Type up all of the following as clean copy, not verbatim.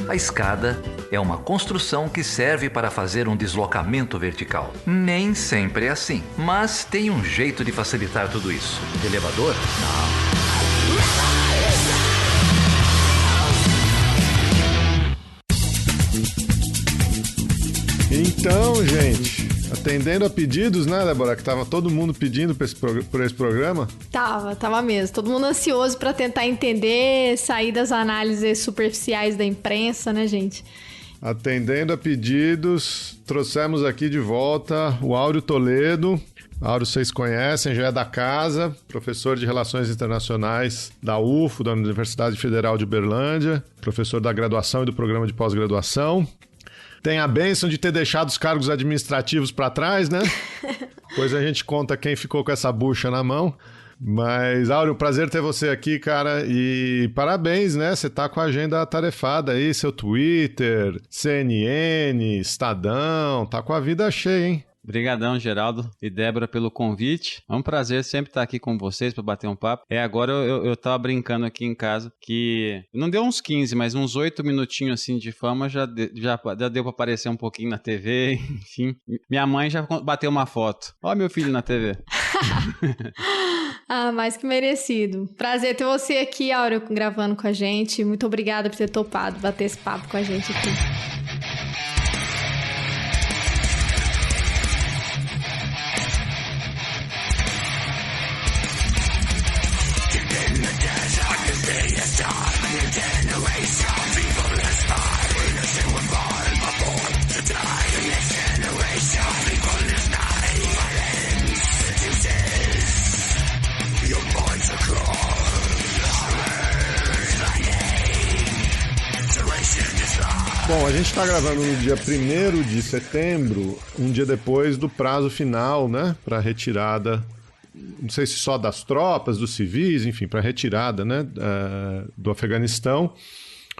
A escada é uma construção que serve para fazer um deslocamento vertical. Nem sempre é assim, mas tem um jeito de facilitar tudo isso. Elevador? Não. Então, gente, atendendo a pedidos, né, Débora? Que tava todo mundo pedindo por esse programa. Tava mesmo. Todo mundo ansioso pra tentar entender, sair das análises superficiais da imprensa, né, gente? Atendendo a pedidos, trouxemos aqui de volta o Áureo Toledo. Áureo vocês conhecem, já é da casa, professor de Relações Internacionais da UFO, da Universidade Federal de Uberlândia, professor da graduação e do programa de pós-graduação. Tem a bênção de ter deixado os cargos administrativos para trás, né? Depois a gente conta quem ficou com essa bucha na mão. Mas, Áureo, prazer ter você aqui, cara. E parabéns, né? Você tá com a agenda atarefada aí, seu Twitter, CNN, Estadão. Tá com a vida cheia, hein? Obrigadão, Geraldo e Débora, pelo convite. É um prazer sempre estar aqui com vocês para bater um papo. Agora eu tava brincando aqui em casa que não deu uns 15, mas uns 8 minutinhos assim de fama já deu para aparecer um pouquinho na TV, enfim. Minha mãe já bateu uma foto. Ó meu filho na TV. Mais que merecido. Prazer ter você aqui, Áureo, gravando com a gente. Muito obrigada por ter topado bater esse papo com a gente aqui. Bom, a gente está gravando no dia 1º de setembro, um dia depois do prazo final, né, para retirada, não sei se só das tropas, dos civis, enfim, para retirada, né, do Afeganistão.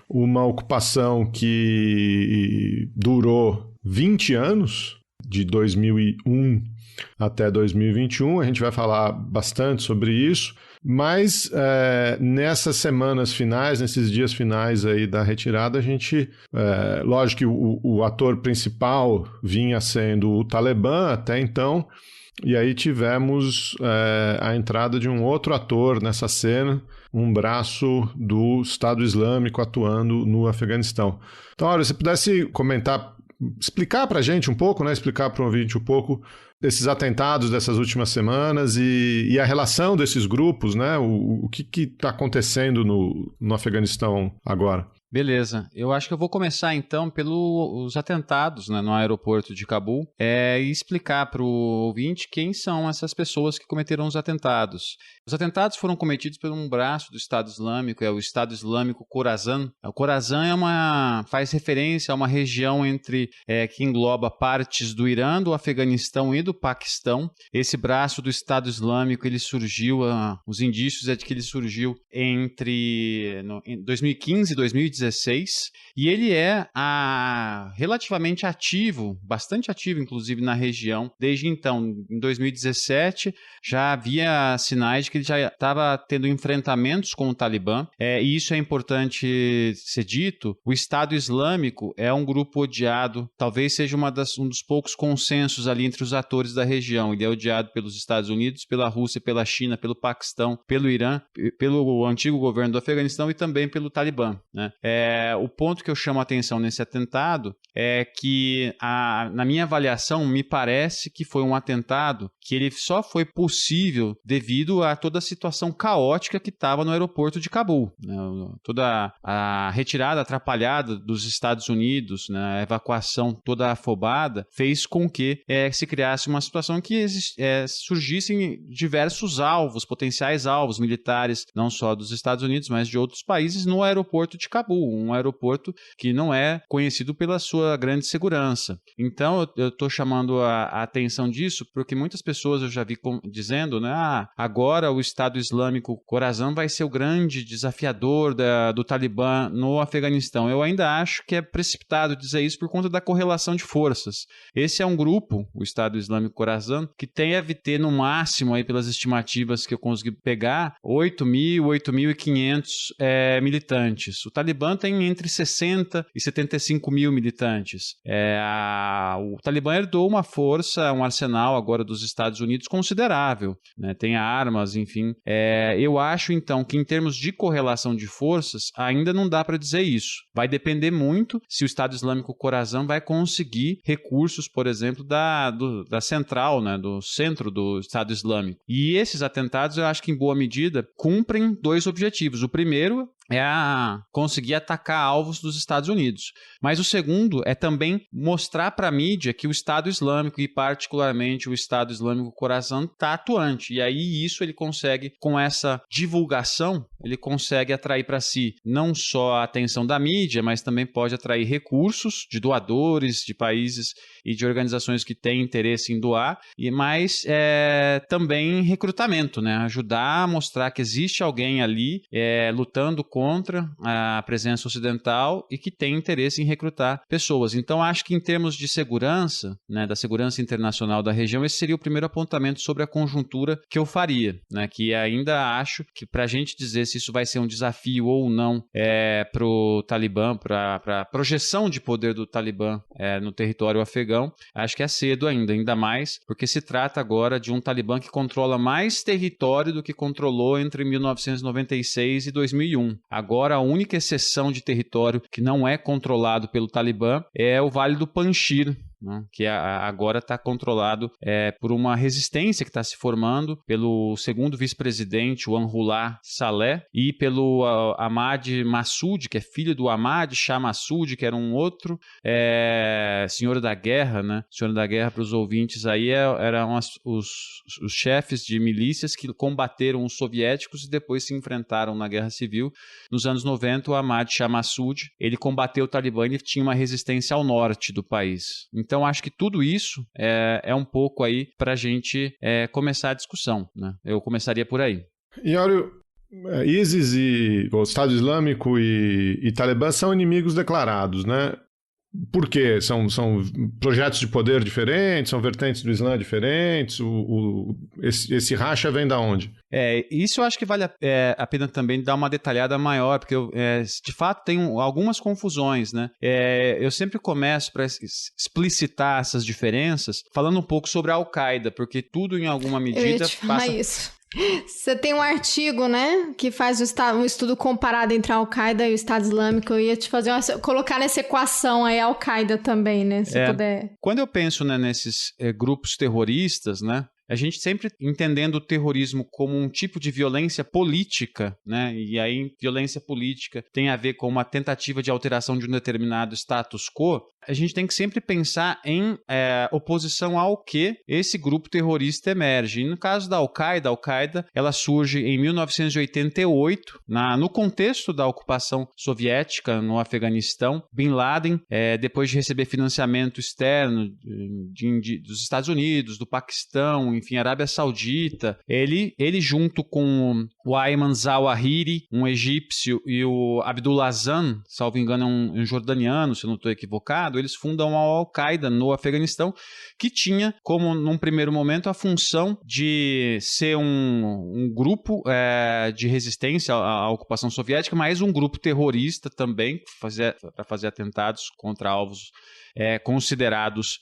Uma ocupação que durou 20 anos, de 2001 até 2021, a gente vai falar bastante sobre isso. Mas nessas semanas finais, nesses dias finais aí da retirada, a gente... lógico que o ator principal vinha sendo o Talibã até então, e aí tivemos a entrada de um outro ator nessa cena, um braço do Estado Islâmico atuando no Afeganistão. Então, Áureo, se pudesse comentar, explicar pra gente um pouco, né? Explicar para o ouvinte um pouco desses atentados dessas últimas semanas e a relação desses grupos, né? O que está acontecendo no Afeganistão agora? Beleza, eu acho que eu vou começar então pelos atentados, né, no aeroporto de Cabul e explicar para o ouvinte quem são essas pessoas que cometeram os atentados. Os atentados foram cometidos por um braço do Estado Islâmico, é o Estado Islâmico Khorasan. O Khorasan faz referência a uma região que engloba partes do Irã, do Afeganistão e do Paquistão. Esse braço do Estado Islâmico, ele surgiu, os indícios é de que ele surgiu em 2015 e 2016, e ele é relativamente ativo, bastante ativo inclusive na região. Desde então, em 2017, já havia sinais de que ele já estava tendo enfrentamentos com o Talibã, e isso é importante ser dito. O Estado Islâmico é um grupo odiado, talvez seja um dos poucos consensos ali entre os atores da região. Ele é odiado pelos Estados Unidos, pela Rússia, pela China, pelo Paquistão, pelo Irã, pelo antigo governo do Afeganistão e também pelo Talibã, né? O ponto que eu chamo a atenção nesse atentado é que, na minha avaliação, me parece que foi um atentado que ele só foi possível devido a toda a situação caótica que estava no aeroporto de Cabul, né? Toda a retirada atrapalhada dos Estados Unidos, né? A evacuação toda afobada, fez com que se criasse uma situação que surgissem diversos alvos, potenciais alvos militares, não só dos Estados Unidos, mas de outros países no aeroporto de Cabul, um aeroporto que não é conhecido pela sua grande segurança. Então, eu estou chamando a atenção disso porque muitas pessoas eu já vi dizendo, né, agora o Estado Islâmico Khorasan vai ser o grande desafiador do Talibã no Afeganistão. Eu ainda acho que é precipitado dizer isso por conta da correlação de forças. Esse é um grupo, o Estado Islâmico Khorasan, que deve ter no máximo, aí, pelas estimativas que eu consegui pegar, 8.000, 8.500 militantes. O Talibã Talibã tem entre 60 e 75 mil militantes. O Talibã herdou uma força, um arsenal agora dos Estados Unidos considerável, né? Tem armas, enfim. Eu acho, então, que em termos de correlação de forças, ainda não dá para dizer isso. Vai depender muito se o Estado Islâmico Khorasan vai conseguir recursos, por exemplo, da central, né? Do centro do Estado Islâmico. E esses atentados, eu acho que em boa medida, cumprem dois objetivos. O primeiro é conseguir atacar alvos dos Estados Unidos. Mas o segundo é também mostrar para a mídia que o Estado Islâmico, e particularmente o Estado Islâmico Khorasan, está atuante. E aí isso ele consegue, com essa divulgação, ele consegue atrair para si não só a atenção da mídia, mas também pode atrair recursos de doadores, de países e de organizações que têm interesse em doar, mas também recrutamento, né? Ajudar a mostrar que existe alguém ali lutando contra a presença ocidental e que tem interesse em recrutar pessoas. Então, acho que em termos de segurança, né, da segurança internacional da região, esse seria o primeiro apontamento sobre a conjuntura que eu faria, né, que ainda acho que para a gente dizer se isso vai ser um desafio ou não para o Talibã, para a projeção de poder do Talibã no território afegão, acho que é cedo ainda mais, porque se trata agora de um Talibã que controla mais território do que controlou entre 1996 e 2001. Agora, a única exceção de território que não é controlado pelo Talibã é o Vale do Panjshir, né, que agora está controlado por uma resistência que está se formando pelo segundo vice-presidente, o Anrullah Saleh, e pelo Ahmad Massoud, que é filho do Ahmad Shah Massoud, que era um outro senhor da guerra, né? Senhor da guerra, para os ouvintes aí, eram os chefes de milícias que combateram os soviéticos e depois se enfrentaram na Guerra Civil. Nos anos 90, o Ahmad Shah Massoud, ele combateu o Talibã e tinha uma resistência ao norte do país. Então, acho que tudo isso é um pouco aí para a gente começar a discussão, né? Eu começaria por aí. E, Áureo, ISIS e o Estado Islâmico e Talibã são inimigos declarados, né? Por quê? São projetos de poder diferentes, são vertentes do Islã diferentes? Esse racha vem da onde? Isso eu acho que vale a pena também dar uma detalhada maior, porque de fato tem algumas confusões, né? Eu sempre começo para explicitar essas diferenças falando um pouco sobre a Al-Qaeda, porque tudo em alguma medida eu ia te falar isso. Você tem um artigo, né, que faz um estudo comparado entre a Al-Qaeda e o Estado Islâmico. Eu ia te colocar nessa equação aí a Al-Qaeda também, né, se puder. Quando eu penso, né, nesses grupos terroristas, né, a gente sempre entendendo o terrorismo como um tipo de violência política, né? E aí violência política tem a ver com uma tentativa de alteração de um determinado status quo. A gente tem que sempre pensar em oposição ao que esse grupo terrorista emerge. E no caso da Al-Qaeda, ela surge em 1988, no contexto da ocupação soviética no Afeganistão. Bin Laden, depois de receber financiamento externo dos Estados Unidos, do Paquistão, enfim, Arábia Saudita, ele junto com o Ayman Zawahiri, um egípcio, e o Abdullah Azan, salvo engano, um jordaniano, se eu não estou equivocado, eles fundam a Al-Qaeda no Afeganistão, que tinha como, num primeiro momento, a função de ser um grupo de resistência à ocupação soviética, mas um grupo terrorista também, para fazer atentados contra alvos considerados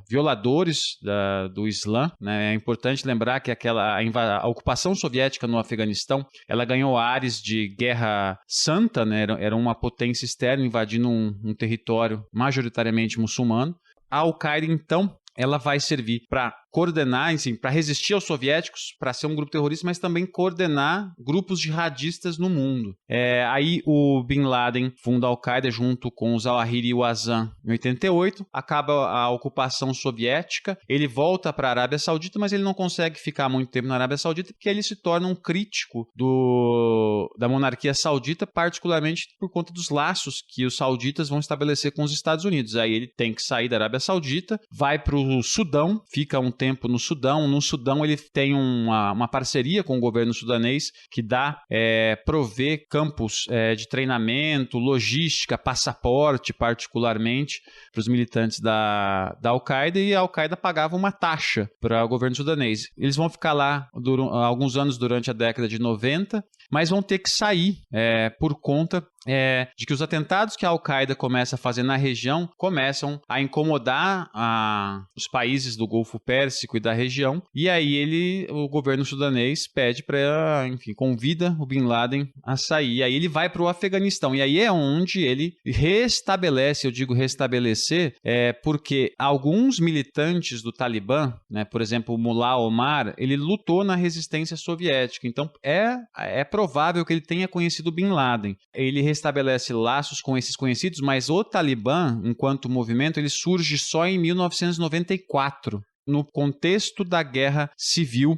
violadores do Islã, né? É importante lembrar que a ocupação soviética no Afeganistão, ela ganhou ares de guerra santa, né? Era uma potência externa invadindo um território majoritariamente muçulmano. A Al-Qaeda, então, ela vai servir para coordenar, enfim, para resistir aos soviéticos, para ser um grupo terrorista, mas também coordenar grupos jihadistas no mundo. Aí o Bin Laden funda a Al-Qaeda junto com o Zawahiri e o Azan em 88, acaba a ocupação soviética, ele volta para a Arábia Saudita, mas ele não consegue ficar muito tempo na Arábia Saudita porque ele se torna um crítico da monarquia saudita, particularmente por conta dos laços que os sauditas vão estabelecer com os Estados Unidos. Aí ele tem que sair da Arábia Saudita, vai para o Sudão, fica um tempo tempo no Sudão. No Sudão ele tem uma parceria com o governo sudanês que provê campos de treinamento, logística, passaporte particularmente para os militantes da Al-Qaeda, e a Al-Qaeda pagava uma taxa para o governo sudanês. Eles vão ficar lá alguns anos durante a década de 90, mas vão ter que sair por conta de que os atentados que a Al-Qaeda começa a fazer na região começam a incomodar os países do Golfo Pérsico e da região, e aí o governo sudanês pede convida o Bin Laden a sair. Aí ele vai para o Afeganistão, e aí é onde ele restabelece, eu digo restabelecer, porque alguns militantes do Talibã, né, por exemplo, o Mullah Omar, ele lutou na resistência soviética, então é provável que ele tenha conhecido Bin Laden. Ele estabelece laços com esses conhecidos, mas o Talibã, enquanto movimento, ele surge só em 1994. No contexto da guerra civil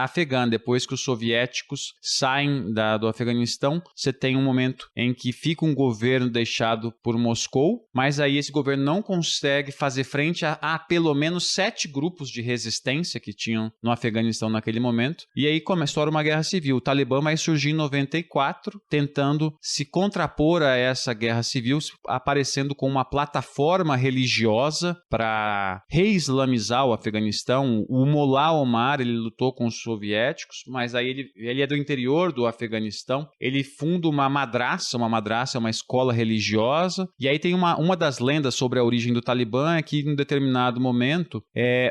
afegã. Depois que os soviéticos saem do Afeganistão, você tem um momento em que fica um governo deixado por Moscou, mas aí esse governo não consegue fazer frente a pelo menos 7 grupos de resistência que tinham no Afeganistão naquele momento, e aí estoura uma guerra civil. O Talibã vai surgir em 94, tentando se contrapor a essa guerra civil, aparecendo com uma plataforma religiosa para reislamizar o Afeganistão. O Mullah Omar, ele lutou com os soviéticos, mas aí ele é do interior do Afeganistão, ele funda uma madraça é uma escola religiosa, e aí tem uma das lendas sobre a origem do Talibã, é que em um determinado momento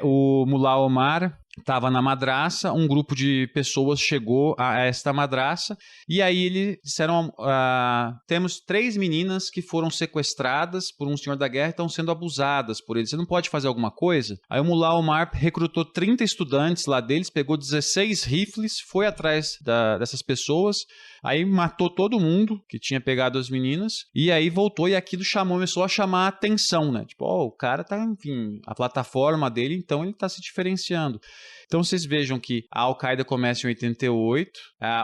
o Mullah Omar estava na madraça, um grupo de pessoas chegou a esta madraça, e aí eles disseram, temos 3 meninas que foram sequestradas por um senhor da guerra e estão sendo abusadas por eles, você não pode fazer alguma coisa? Aí o Mullah Omar recrutou 30 estudantes lá deles, pegou 16 rifles, foi atrás dessas pessoas, aí matou todo mundo que tinha pegado as meninas, e aí voltou, e aquilo começou a chamar a atenção, né? Tipo, o cara tá, enfim, a plataforma dele, então ele tá se diferenciando. Então vocês vejam que a Al-Qaeda começa em 88,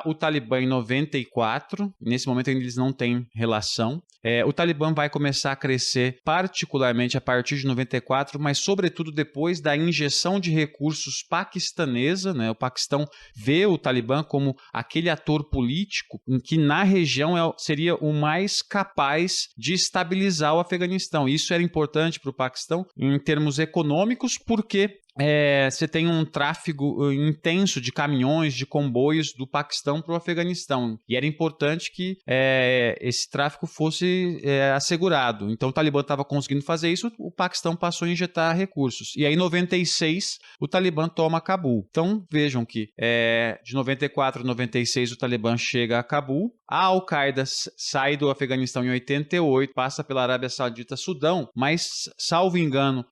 o Talibã em 94, nesse momento ainda eles não têm relação. O Talibã vai começar a crescer particularmente a partir de 94, mas sobretudo depois da injeção de recursos paquistanesa, né? O Paquistão vê o Talibã como aquele ator político que na região seria o mais capaz de estabilizar o Afeganistão. Isso era importante para o Paquistão em termos econômicos, porque você tem um tráfego intenso de caminhões, de comboios do Paquistão para o Afeganistão. E era importante que esse tráfego fosse assegurado. Então o Talibã estava conseguindo fazer isso, o Paquistão passou a injetar recursos. E aí em 96 o Talibã toma Cabul. Então vejam que de 94 a 96 o Talibã chega a Cabul. A Al-Qaeda sai do Afeganistão em 88, passa pela Arábia Saudita, Sudão, mas, salvo engano,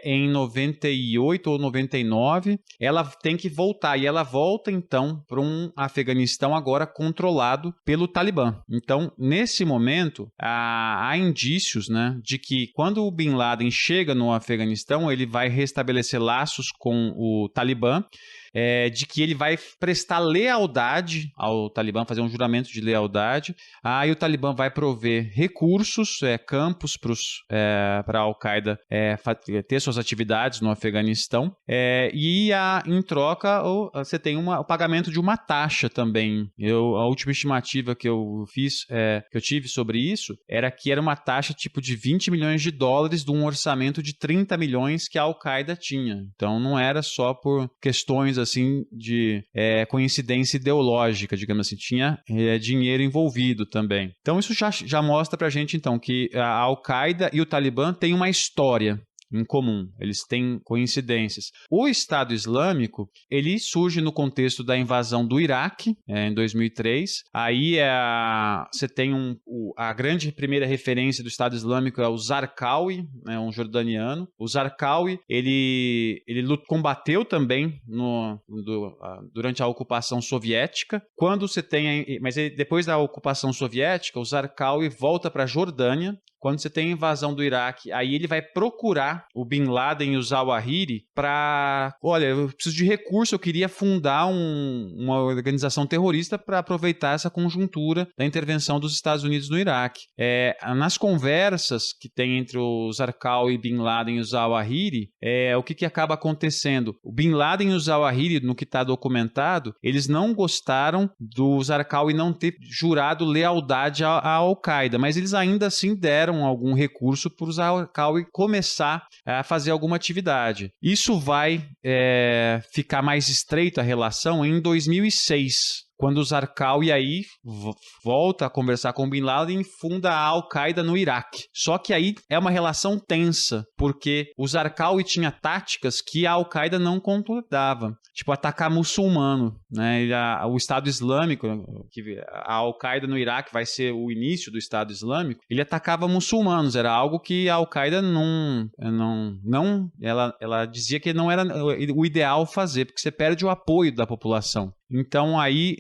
em 98 ou 99, ela tem que voltar. E ela volta, então, para um Afeganistão agora controlado pelo Talibã. Então, nesse momento, há indícios, né, de que quando o Bin Laden chega no Afeganistão, ele vai restabelecer laços com o Talibã, de que ele vai prestar lealdade ao Talibã, fazer um juramento de lealdade. Aí o Talibã vai prover recursos, campos para a Al-Qaeda ter suas atividades no Afeganistão. E em troca você tem o pagamento de uma taxa também. A última estimativa que eu fiz, que eu tive sobre isso, era que era uma taxa tipo de $20 milhões de um orçamento de 30 milhões que a Al-Qaeda tinha. Então não era só por questões assim de coincidência ideológica, digamos assim, tinha dinheiro envolvido também. Então isso já mostra pra gente então que a Al-Qaeda e o Talibã têm uma história em comum, eles têm coincidências. O Estado Islâmico, ele surge no contexto da invasão do Iraque, em 2003. Aí você tem a grande primeira referência do Estado Islâmico é o Zarqawi, um jordaniano. O Zarqawi, ele combateu também durante a ocupação soviética. Mas depois da ocupação soviética, o Zarqawi volta para a Jordânia Quando você tem a invasão do Iraque, aí ele vai procurar o Bin Laden e o Zawahiri para... Olha, eu preciso de recurso, eu queria fundar uma organização terrorista para aproveitar essa conjuntura da intervenção dos Estados Unidos no Iraque. Nas conversas que tem entre o Zarqawi, Bin Laden e o Zawahiri, o que acaba acontecendo? O Bin Laden e o Zawahiri, no que está documentado, eles não gostaram do Zarqawi não ter jurado lealdade à Al-Qaeda, mas eles ainda assim deram algum recurso para o Zarqawi começar a fazer alguma atividade. Isso vai ficar mais estreita a relação em 2006. Quando o Zarqawi aí volta a conversar com o Bin Laden e funda a Al-Qaeda no Iraque. Só que aí é uma relação tensa, porque o Zarqawi tinha táticas que a Al-Qaeda não concordava. Tipo, atacar muçulmano, né? O Estado Islâmico, que a Al-Qaeda no Iraque vai ser o início do Estado Islâmico, ele atacava muçulmanos. Era algo que a Al-Qaeda ela dizia que não era o ideal fazer, porque você perde o apoio da população. Então aí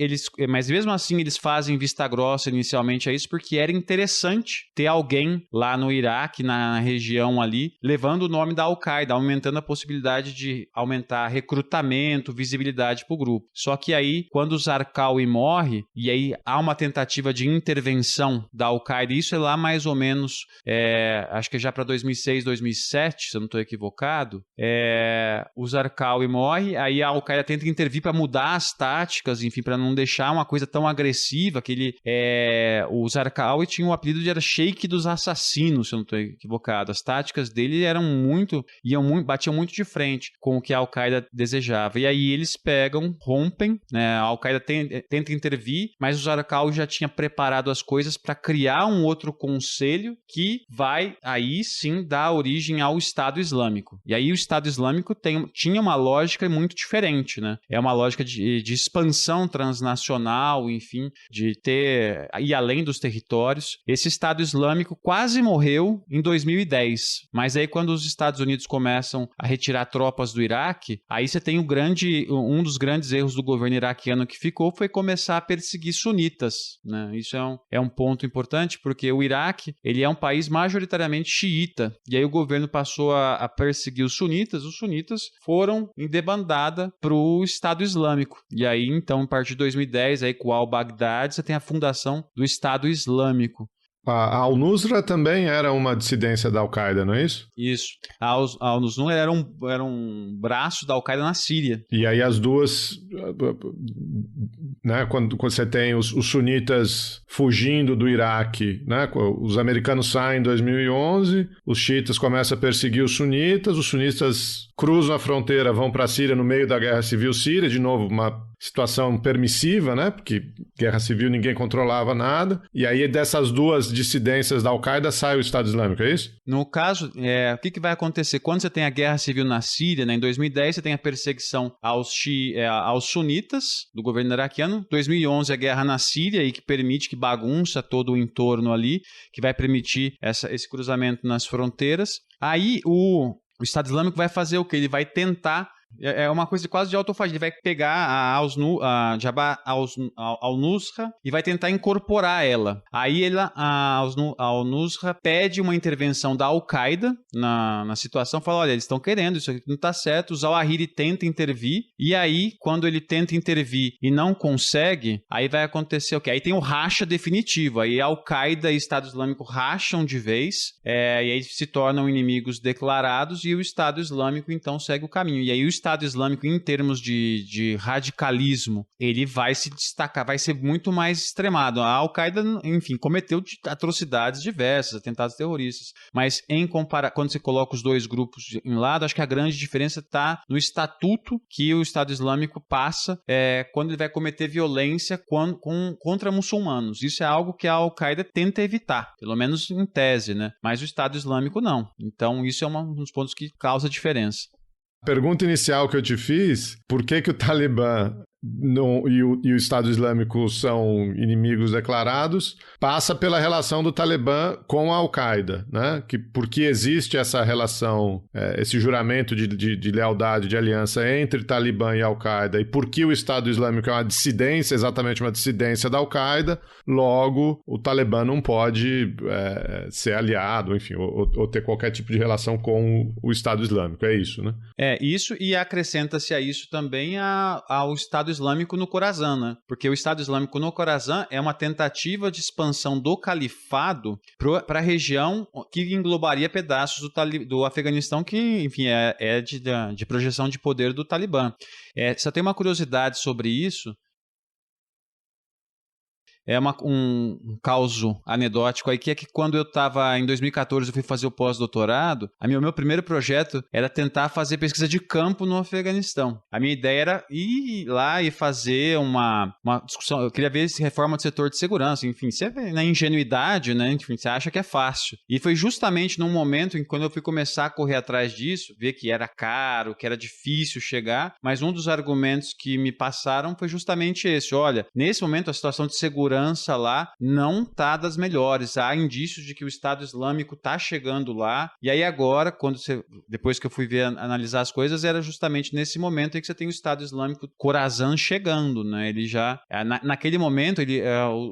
mas mesmo assim eles fazem vista grossa inicialmente a isso, porque era interessante ter alguém lá no Iraque, na região ali, levando o nome da Al-Qaeda, aumentando a possibilidade de aumentar recrutamento, visibilidade para o grupo. Só que aí, quando o Zarqawi morre, e aí há uma tentativa de intervenção da Al-Qaeda, isso é lá mais ou menos, acho que já para 2006, 2007, se eu não estou equivocado, o Zarqawi morre, aí a Al-Qaeda tenta intervir para mudar as táticas, enfim, para não deixar uma coisa tão agressiva, que o Zarqawi tinha o apelido de Sheik dos assassinos, se eu não estou equivocado. As táticas dele batiam muito de frente com o que a Al-Qaeda desejava. E aí eles rompem, né? A Al-Qaeda tenta intervir, mas o Zarqawi já tinha preparado as coisas para criar um outro conselho que vai aí sim dar origem ao Estado Islâmico. E aí o Estado Islâmico tinha uma lógica muito diferente, né? É uma lógica de expansão transnacional, enfim, de ir além dos territórios. Esse Estado Islâmico quase morreu em 2010, mas aí quando os Estados Unidos começam a retirar tropas do Iraque, aí você tem um dos grandes erros do governo iraquiano que ficou foi começar a perseguir sunitas, né? Isso é um ponto importante, porque o Iraque, ele é um país majoritariamente xiita, e aí o governo passou a perseguir os sunitas foram em debandada para o Estado Islâmico. E aí, então, a partir de 2010, aí, com o al-Baghdadi, você tem a fundação do Estado Islâmico. A Al-Nusra também era uma dissidência da Al-Qaeda, não é isso? Isso. A Al-Nusra era um braço da Al-Qaeda na Síria. E aí as duas, né, quando você tem os sunitas fugindo do Iraque, né, os americanos saem em 2011, os xiitas começam a perseguir os sunitas cruzam a fronteira, vão para a Síria no meio da Guerra Civil Síria, de novo uma situação permissiva, né? Porque guerra civil ninguém controlava nada. E aí dessas duas dissidências da Al-Qaeda sai o Estado Islâmico, é isso? No caso, o que vai acontecer? Quando você tem a guerra civil na Síria, né, em 2010 você tem a perseguição aos sunitas do governo iraquiano. 2011 a guerra na Síria, e que permite, que bagunça todo o entorno ali, que vai permitir esse cruzamento nas fronteiras. Aí o Estado Islâmico vai fazer o quê? Ele vai tentar... É uma coisa quase de autofagia. Ele vai pegar a Jabhat al-Nusra e vai tentar incorporar ela. Aí a al-Nusra pede uma intervenção da Al-Qaeda na situação. Fala, olha, eles estão querendo, isso aqui não está certo. O Zawahiri tenta intervir. E aí, quando ele tenta intervir e não consegue, aí vai acontecer o quê? Aí tem o racha definitivo. Aí a Al-Qaeda e o Estado Islâmico racham de vez. E aí se tornam inimigos declarados. E o Estado Islâmico, então, segue o caminho. E aí o Estado Islâmico, em termos de radicalismo, ele vai se destacar, vai ser muito mais extremado. A Al-Qaeda, enfim, cometeu atrocidades diversas, atentados terroristas, mas quando você coloca os dois grupos em lado, acho que a grande diferença está no estatuto que o Estado Islâmico passa quando ele vai cometer violência contra muçulmanos. Isso é algo que a Al-Qaeda tenta evitar, pelo menos em tese, né? Mas o Estado Islâmico não. Então, isso é um dos pontos que causa diferença. A pergunta inicial que eu te fiz, por que o Talibã e o Estado Islâmico são inimigos declarados, passa pela relação do Talibã com a Al-Qaeda, né? Porque existe essa relação, esse juramento de lealdade, de aliança entre Talibã e Al-Qaeda, e porque o Estado Islâmico é uma dissidência, exatamente uma dissidência da Al-Qaeda, logo o Talibã não pode ser aliado, enfim, ou ter qualquer tipo de relação com o Estado Islâmico, é isso, né? Isso, e acrescenta-se a isso também ao Estado Islâmico no Khorasan, né? Porque o Estado Islâmico no Khorasan é uma tentativa de expansão do califado para a região que englobaria pedaços do Afeganistão, que, enfim, é de projeção de poder do Talibã. Só tem uma curiosidade sobre isso. É um caso anedótico aí, que é que quando eu estava em 2014, eu fui fazer o pós-doutorado, o meu primeiro projeto era tentar fazer pesquisa de campo no Afeganistão. A minha ideia era ir lá e fazer uma discussão. Eu queria ver se reforma do setor de segurança, enfim, você vê na ingenuidade, né? Enfim, você acha que é fácil. E foi justamente num momento em que, quando eu fui começar a correr atrás disso, ver que era caro, que era difícil chegar, mas um dos argumentos que me passaram foi justamente esse: olha, nesse momento a situação de segurança lá não está das melhores. Há indícios de que o Estado Islâmico está chegando lá. E aí agora, depois que eu fui analisar as coisas, era justamente nesse momento em que você tem o Estado Islâmico Khorasan chegando, né? Ele já, naquele momento,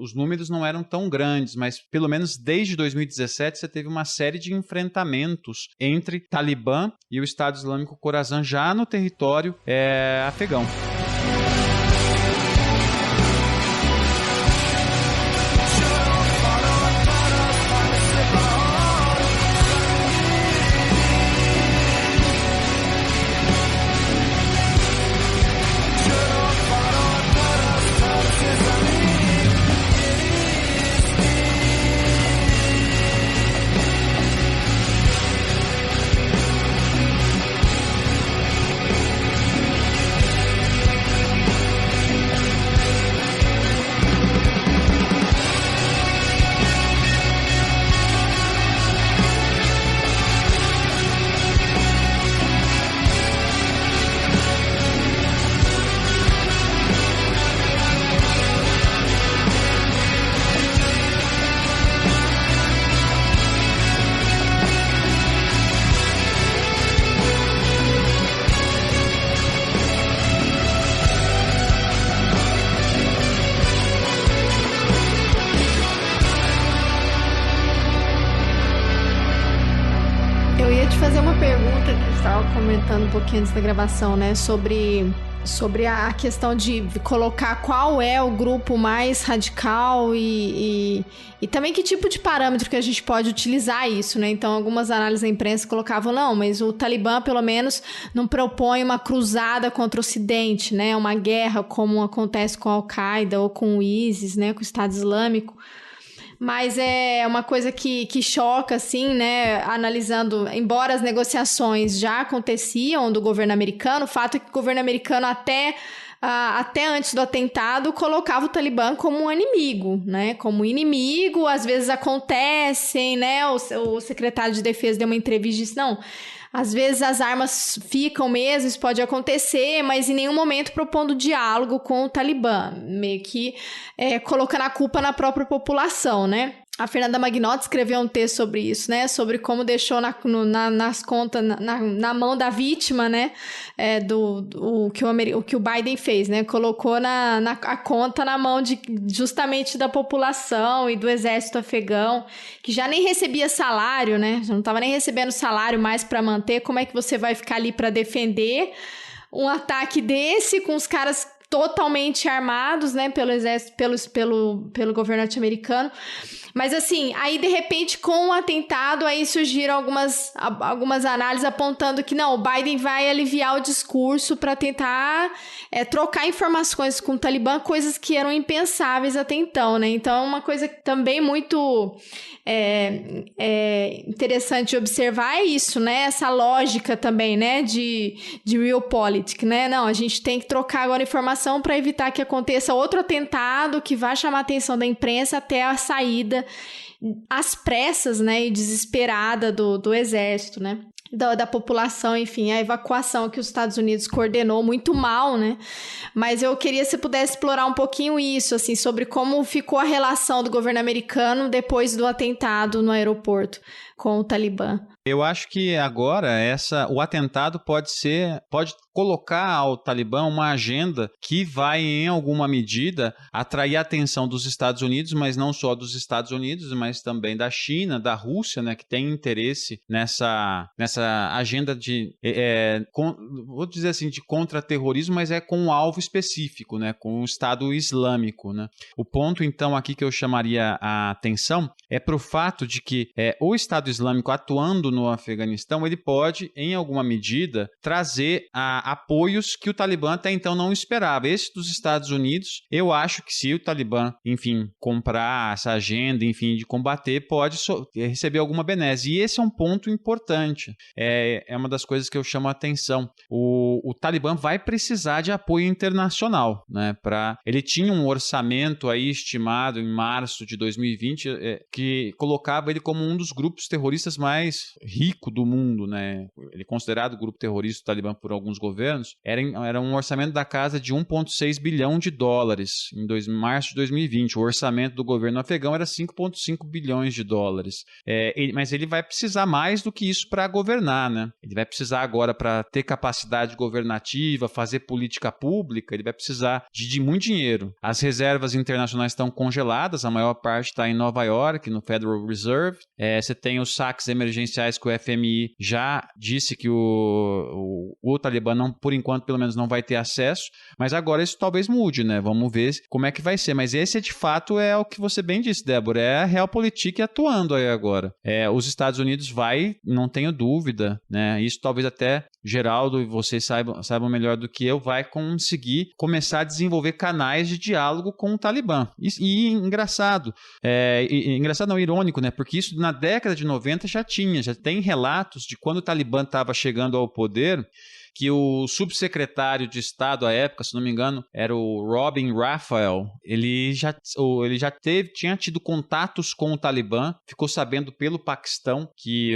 os números não eram tão grandes, mas pelo menos desde 2017 você teve uma série de enfrentamentos entre Talibã e o Estado Islâmico Khorasan já no território afegão. Comentando um pouquinho antes da gravação, né, sobre a questão de colocar qual é o grupo mais radical e também que tipo de parâmetro que a gente pode utilizar isso, né? Então, algumas análises da imprensa colocavam, não, mas o Talibã, pelo menos, não propõe uma cruzada contra o Ocidente, né? Uma guerra como acontece com a Al-Qaeda ou com o ISIS, né? Com o Estado Islâmico. Mas é uma coisa que choca, assim, né? Analisando, embora as negociações já aconteciam do governo americano, o fato é que o governo americano até antes do atentado colocava o Talibã como um inimigo, né? Como inimigo, às vezes acontecem, né? O secretário de defesa deu uma entrevista e disse, não, às vezes as armas ficam mesmo, isso pode acontecer, mas em nenhum momento propondo diálogo com o Talibã, meio que colocando a culpa na própria população, né? A Fernanda Magnotti escreveu um texto sobre isso, né? Sobre como deixou nas contas, na mão da vítima, né? O que o Biden fez, né? Colocou a conta na mão justamente da população e do exército afegão, que já nem recebia salário, né? Já não estava nem recebendo salário mais para manter. Como é que você vai ficar ali para defender um ataque desse com os caras totalmente armados, né? Pelo exército, pelo governo norte-americano. Mas assim, aí de repente com o atentado, aí surgiram algumas análises apontando que não, o Biden vai aliviar o discurso para tentar trocar informações com o Talibã, coisas que eram impensáveis até então, né? Então é uma coisa também muito interessante observar isso, né? Essa lógica também, né? De realpolitik, né? Não, a gente tem que trocar agora informação para evitar que aconteça outro atentado que vai chamar a atenção da imprensa até a saída às pressas, né, e desesperada do exército, né? da população, enfim, a evacuação que os Estados Unidos coordenou muito mal, né? Mas eu queria, se pudesse explorar um pouquinho isso, assim, sobre como ficou a relação do governo americano depois do atentado no aeroporto com o Talibã. Eu acho que agora o atentado pode colocar ao Talibã uma agenda que vai, em alguma medida, atrair a atenção dos Estados Unidos, mas não só dos Estados Unidos, mas também da China, da Rússia, né, que tem interesse nessa agenda vou dizer assim, de contra-terrorismo, mas é com um alvo específico, né, com o Estado Islâmico, né. O ponto, então, aqui que eu chamaria a atenção é para o fato de que o Estado Islâmico atuando no Afeganistão, ele pode, em alguma medida, trazer apoios que o Talibã até então não esperava. Esse dos Estados Unidos, eu acho que se o Talibã, enfim, comprar essa agenda, enfim, de combater, pode receber alguma benesse. E esse é um ponto importante. É uma das coisas que eu chamo a atenção. O Talibã vai precisar de apoio internacional, né? Ele tinha um orçamento aí estimado em março de 2020 que colocava ele como um dos grupos terroristas mais rico do mundo, né? Ele é considerado o grupo terrorista do Talibã por alguns governos. Era um orçamento da casa de 1,6 bilhão de dólares em março de 2020. O orçamento do governo afegão era 5,5 bilhões de dólares. Mas ele vai precisar mais do que isso para governar, né? Ele vai precisar agora, para ter capacidade governativa, fazer política pública, ele vai precisar de muito dinheiro. As reservas internacionais estão congeladas, a maior parte está em Nova York, no Federal Reserve. Você tem os saques emergenciais que o FMI já disse que o Talibã, não, por enquanto, pelo menos não vai ter acesso, mas agora isso talvez mude, né? Vamos ver como é que vai ser. Mas esse, de fato, é o que você bem disse, Débora, é a Realpolitik atuando aí agora. Os Estados Unidos não tenho dúvida, né? Isso talvez até Geraldo e vocês saibam melhor do que eu, vai conseguir começar a desenvolver canais de diálogo com o Talibã. E engraçado, engraçado não, irônico, né? Porque isso na década de 90 já tem relatos de quando o Talibã estava chegando ao poder, que o subsecretário de Estado à época, se não me engano, era o Robin Raphael, ele já tinha tido contatos com o Talibã, ficou sabendo pelo Paquistão que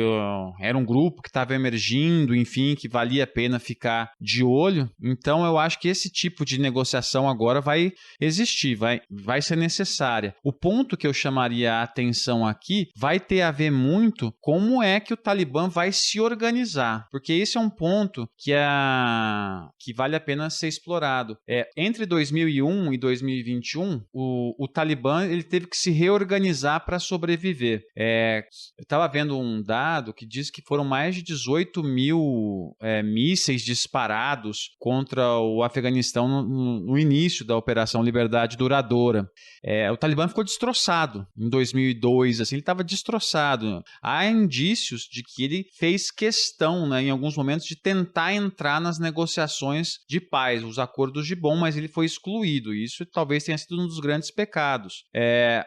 era um grupo que estava emergindo, enfim, que valia a pena ficar de olho. Então eu acho que esse tipo de negociação agora vai existir, vai ser necessária. O ponto que eu chamaria a atenção aqui vai ter a ver muito como é que o Talibã vai se organizar, porque esse é um ponto que vale a pena ser explorado. Entre 2001 e 2021, o Talibã ele teve que se reorganizar para sobreviver. Eu estava vendo um dado que diz que foram mais de 18 mil mísseis disparados contra o Afeganistão no início da Operação Liberdade Duradoura. O Talibã ficou destroçado em 2002, assim, ele estava destroçado. Há indícios de que ele fez questão, né, em alguns momentos, de tentar entrar nas negociações de paz, os acordos de bom, mas ele foi excluído. Isso talvez tenha sido um dos grandes pecados.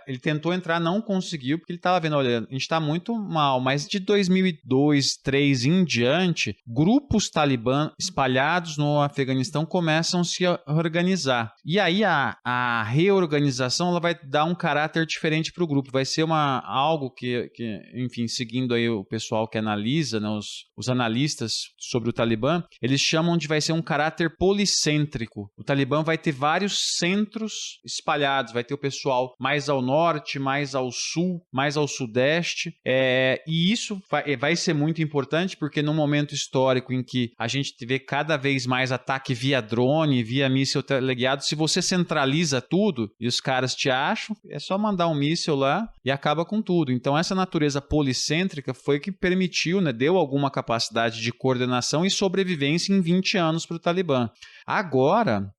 Ele tentou entrar, não conseguiu, porque ele estava vendo, olha, a gente está muito mal, mas de 2002, 2003 em diante, grupos talibã espalhados no Afeganistão começam a se organizar. E aí a reorganização ela vai dar um caráter diferente para o grupo. Vai ser algo que, enfim, seguindo aí o pessoal que analisa, né, os analistas sobre o Talibã, eles chamam de vai ser um caráter policêntrico. O Talibã vai ter vários centros espalhados, vai ter o pessoal mais ao norte, mais ao sul, mais ao sudeste, e isso vai ser muito importante porque num momento histórico em que a gente vê cada vez mais ataque via drone, via míssil teleguiado, se você centraliza tudo e os caras te acham, é só mandar um míssil lá e acaba com tudo. Então essa natureza policêntrica foi que permitiu, né, deu alguma capacidade de coordenação e sobrevivência em 20 anos para o Talibã. Agora,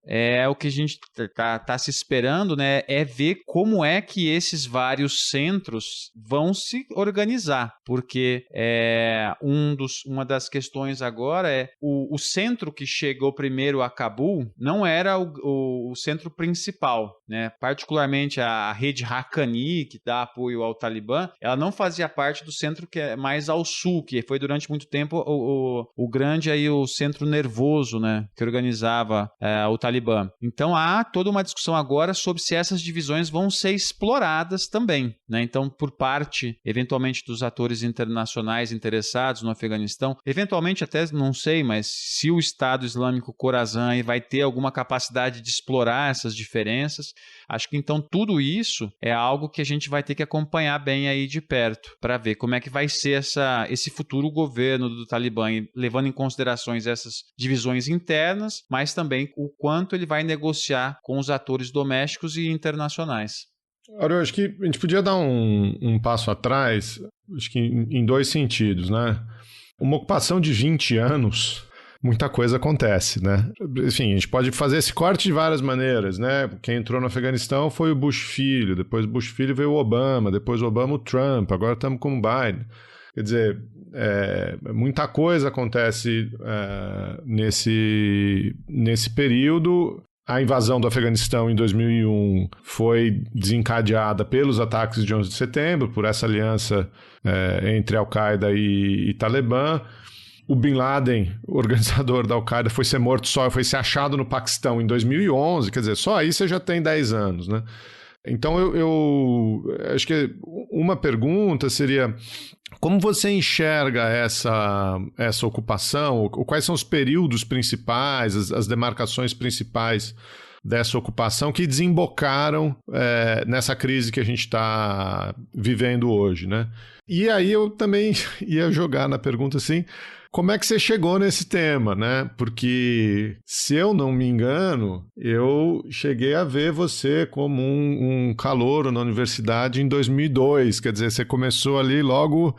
o que a gente tá se esperando, né, é ver como é que esses vários centros vão se organizar, porque uma das questões agora é o centro que chegou primeiro a Cabul não era o centro principal, né? Particularmente a rede Haqqani, que dá apoio ao Talibã, ela não fazia parte do centro que é mais ao sul, que foi durante muito tempo o grande aí, centro nervoso, né, que organizava o Talibã. Então há toda uma discussão agora sobre se essas divisões vão ser exploradas também, né? Então, por parte, eventualmente, dos atores internacionais interessados no Afeganistão, eventualmente até, não sei, mas se o Estado Islâmico Khorasan vai ter alguma capacidade de explorar essas diferenças, acho que então tudo isso é algo que a gente vai ter que acompanhar bem aí de perto, para ver como é que vai ser esse futuro governo do Talibã, levando em considerações essas divisões internas, mas também o quanto ele vai negociar com os atores domésticos e internacionais. Agora, eu acho que a gente podia dar um passo atrás, acho que em dois sentidos, né? Uma ocupação de 20 anos, muita coisa acontece, né? Enfim, a gente pode fazer esse corte de várias maneiras, né? Quem entrou no Afeganistão foi o Bush filho, depois do Bush filho veio o Obama, depois o Obama o Trump, agora estamos com o Biden. Quer dizer, muita coisa acontece nesse período. A invasão do Afeganistão em 2001 foi desencadeada pelos ataques de 11 de setembro, por essa aliança entre Al-Qaeda e Talibã. O Bin Laden, organizador da Al-Qaeda, foi ser achado no Paquistão em 2011, quer dizer, só aí você já tem 10 anos, né? Então eu acho que uma pergunta seria: como você enxerga essa ocupação? Quais são os períodos principais, as demarcações principais dessa ocupação que desembocaram nessa crise que a gente está vivendo hoje, né? E aí eu também ia jogar na pergunta assim: como é que você chegou nesse tema, né? Porque, se eu não me engano, eu cheguei a ver você como um calouro na universidade em 2002. Quer dizer, você começou ali logo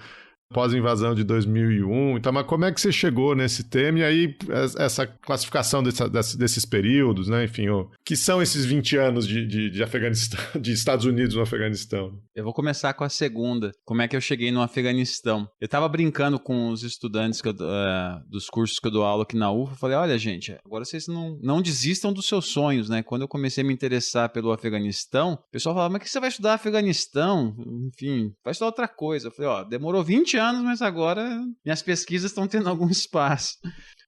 após a invasão de 2001. Então, mas como é que você chegou nesse tema? E aí, essa classificação desses períodos, né? Enfim, que são esses 20 anos de Afeganistão, de Estados Unidos no Afeganistão? Eu vou começar com a segunda. Como é que eu cheguei no Afeganistão? Eu estava brincando com os estudantes dos cursos que eu dou aula aqui na UFA. Eu falei, olha, gente, agora vocês não desistam dos seus sonhos, né? Quando eu comecei a me interessar pelo Afeganistão, o pessoal falava, mas que você vai estudar Afeganistão? Enfim, vai estudar outra coisa. Eu falei, demorou 20 anos, mas agora minhas pesquisas estão tendo algum espaço.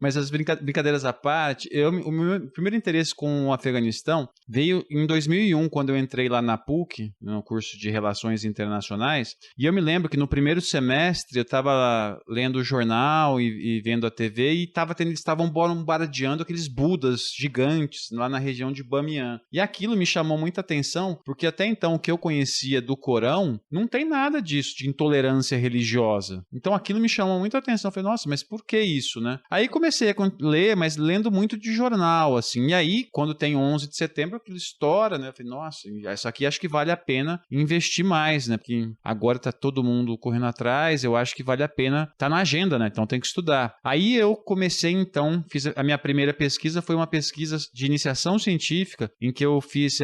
Mas as brincadeiras à parte, o meu primeiro interesse com o Afeganistão veio em 2001, quando eu entrei lá na PUC, no curso de Relações Internacionais, e eu me lembro que no primeiro semestre eu estava lendo o jornal e vendo a TV e eles estavam bombardeando aqueles budas gigantes lá na região de Bamiyan. E aquilo me chamou muita atenção, porque até então o que eu conhecia do Corão não tem nada disso, de intolerância religiosa. Então aquilo me chamou muita atenção. Eu falei, nossa, mas por que isso, né? Aí comecei a ler, mas lendo muito de jornal, assim. E aí, quando tem 11 de setembro, aquilo estoura, né? Eu falei, nossa, isso aqui acho que vale a pena investir mais, né? Porque agora tá todo mundo correndo atrás, eu acho que vale a pena, tá na agenda, né? Então tem que estudar. Aí eu comecei, então, fiz a minha primeira pesquisa, foi uma pesquisa de iniciação científica, em que eu fiz,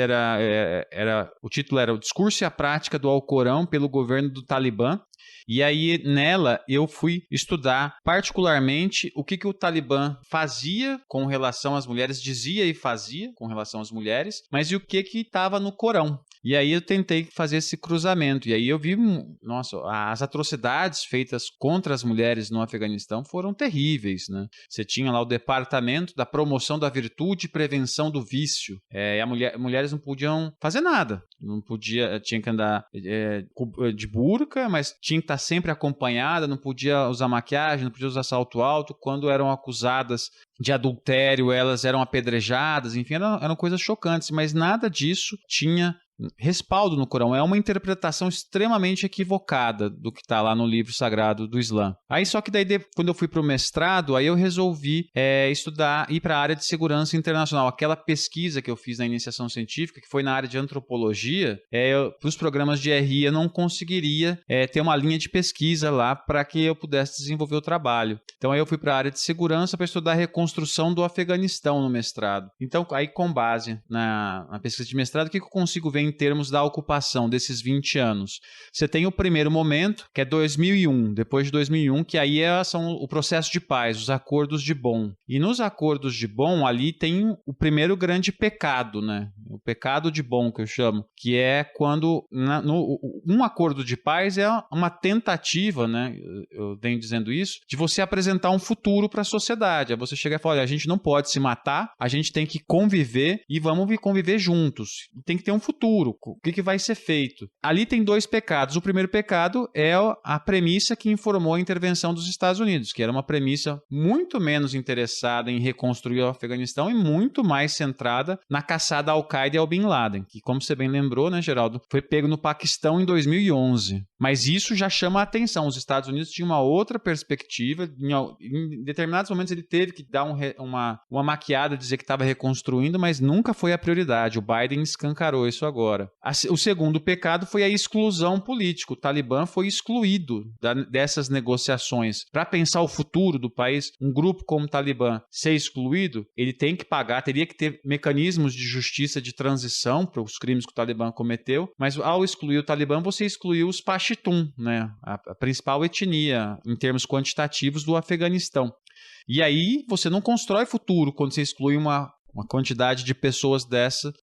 o título era O Discurso e a Prática do Alcorão pelo Governo do Talibã. E aí, nela, eu fui estudar particularmente o que o Talibã fazia com relação às mulheres, dizia e fazia com relação às mulheres, mas e o que estava no Corão. E aí eu tentei fazer esse cruzamento. E aí eu vi, nossa, as atrocidades feitas contra as mulheres no Afeganistão foram terríveis, né? Você tinha lá o Departamento da Promoção da Virtude e Prevenção do Vício. E mulheres não podiam fazer nada. Não podia, tinha que andar de burca, mas tinha que estar sempre acompanhada, não podia usar maquiagem, não podia usar salto alto. Quando eram acusadas de adultério, elas eram apedrejadas, enfim, eram coisas chocantes, mas nada disso tinha respaldo no Corão. É uma interpretação extremamente equivocada do que está lá no livro sagrado do Islã. Aí só que daí, quando eu fui para o mestrado, aí eu resolvi ir para a área de segurança internacional. Aquela pesquisa que eu fiz na iniciação científica, que foi na área de antropologia, para os programas de RI eu não conseguiria ter uma linha de pesquisa lá para que eu pudesse desenvolver o trabalho. Então aí eu fui para a área de segurança para estudar a reconstrução do Afeganistão no mestrado. Então aí com base na pesquisa de mestrado, o que eu consigo ver em em termos da ocupação desses 20 anos. Você tem o primeiro momento, que é 2001, depois de 2001, que aí são o processo de paz, os acordos de Bonn. E nos acordos de Bonn, ali tem o primeiro grande pecado, né? O pecado de Bonn, que eu chamo, que é quando um acordo de paz é uma tentativa, né? Eu venho dizendo isso, de você apresentar um futuro para a sociedade. É você chegar e falar, olha, a gente não pode se matar, a gente tem que conviver e vamos conviver juntos. Tem que ter um futuro. O que vai ser feito? Ali tem dois pecados. O primeiro pecado é a premissa que informou a intervenção dos Estados Unidos, que era uma premissa muito menos interessada em reconstruir o Afeganistão e muito mais centrada na caçada ao Al-Qaeda e ao Bin Laden, que, como você bem lembrou, né, Geraldo, foi pego no Paquistão em 2011. Mas isso já chama a atenção. Os Estados Unidos tinham uma outra perspectiva. Em determinados momentos ele teve que dar uma maquiada, dizer que estava reconstruindo, mas nunca foi a prioridade. O Biden escancarou isso agora. O segundo pecado foi a exclusão política. O Talibã foi excluído dessas negociações. Para pensar o futuro do país, um grupo como o Talibã ser excluído, ele tem que pagar, teria que ter mecanismos de justiça de transição para os crimes que o Talibã cometeu, mas ao excluir o Talibã, você excluiu os Pashtun, né? A principal etnia, em termos quantitativos, do Afeganistão. E aí você não constrói futuro quando você exclui uma quantidade de pessoas dessa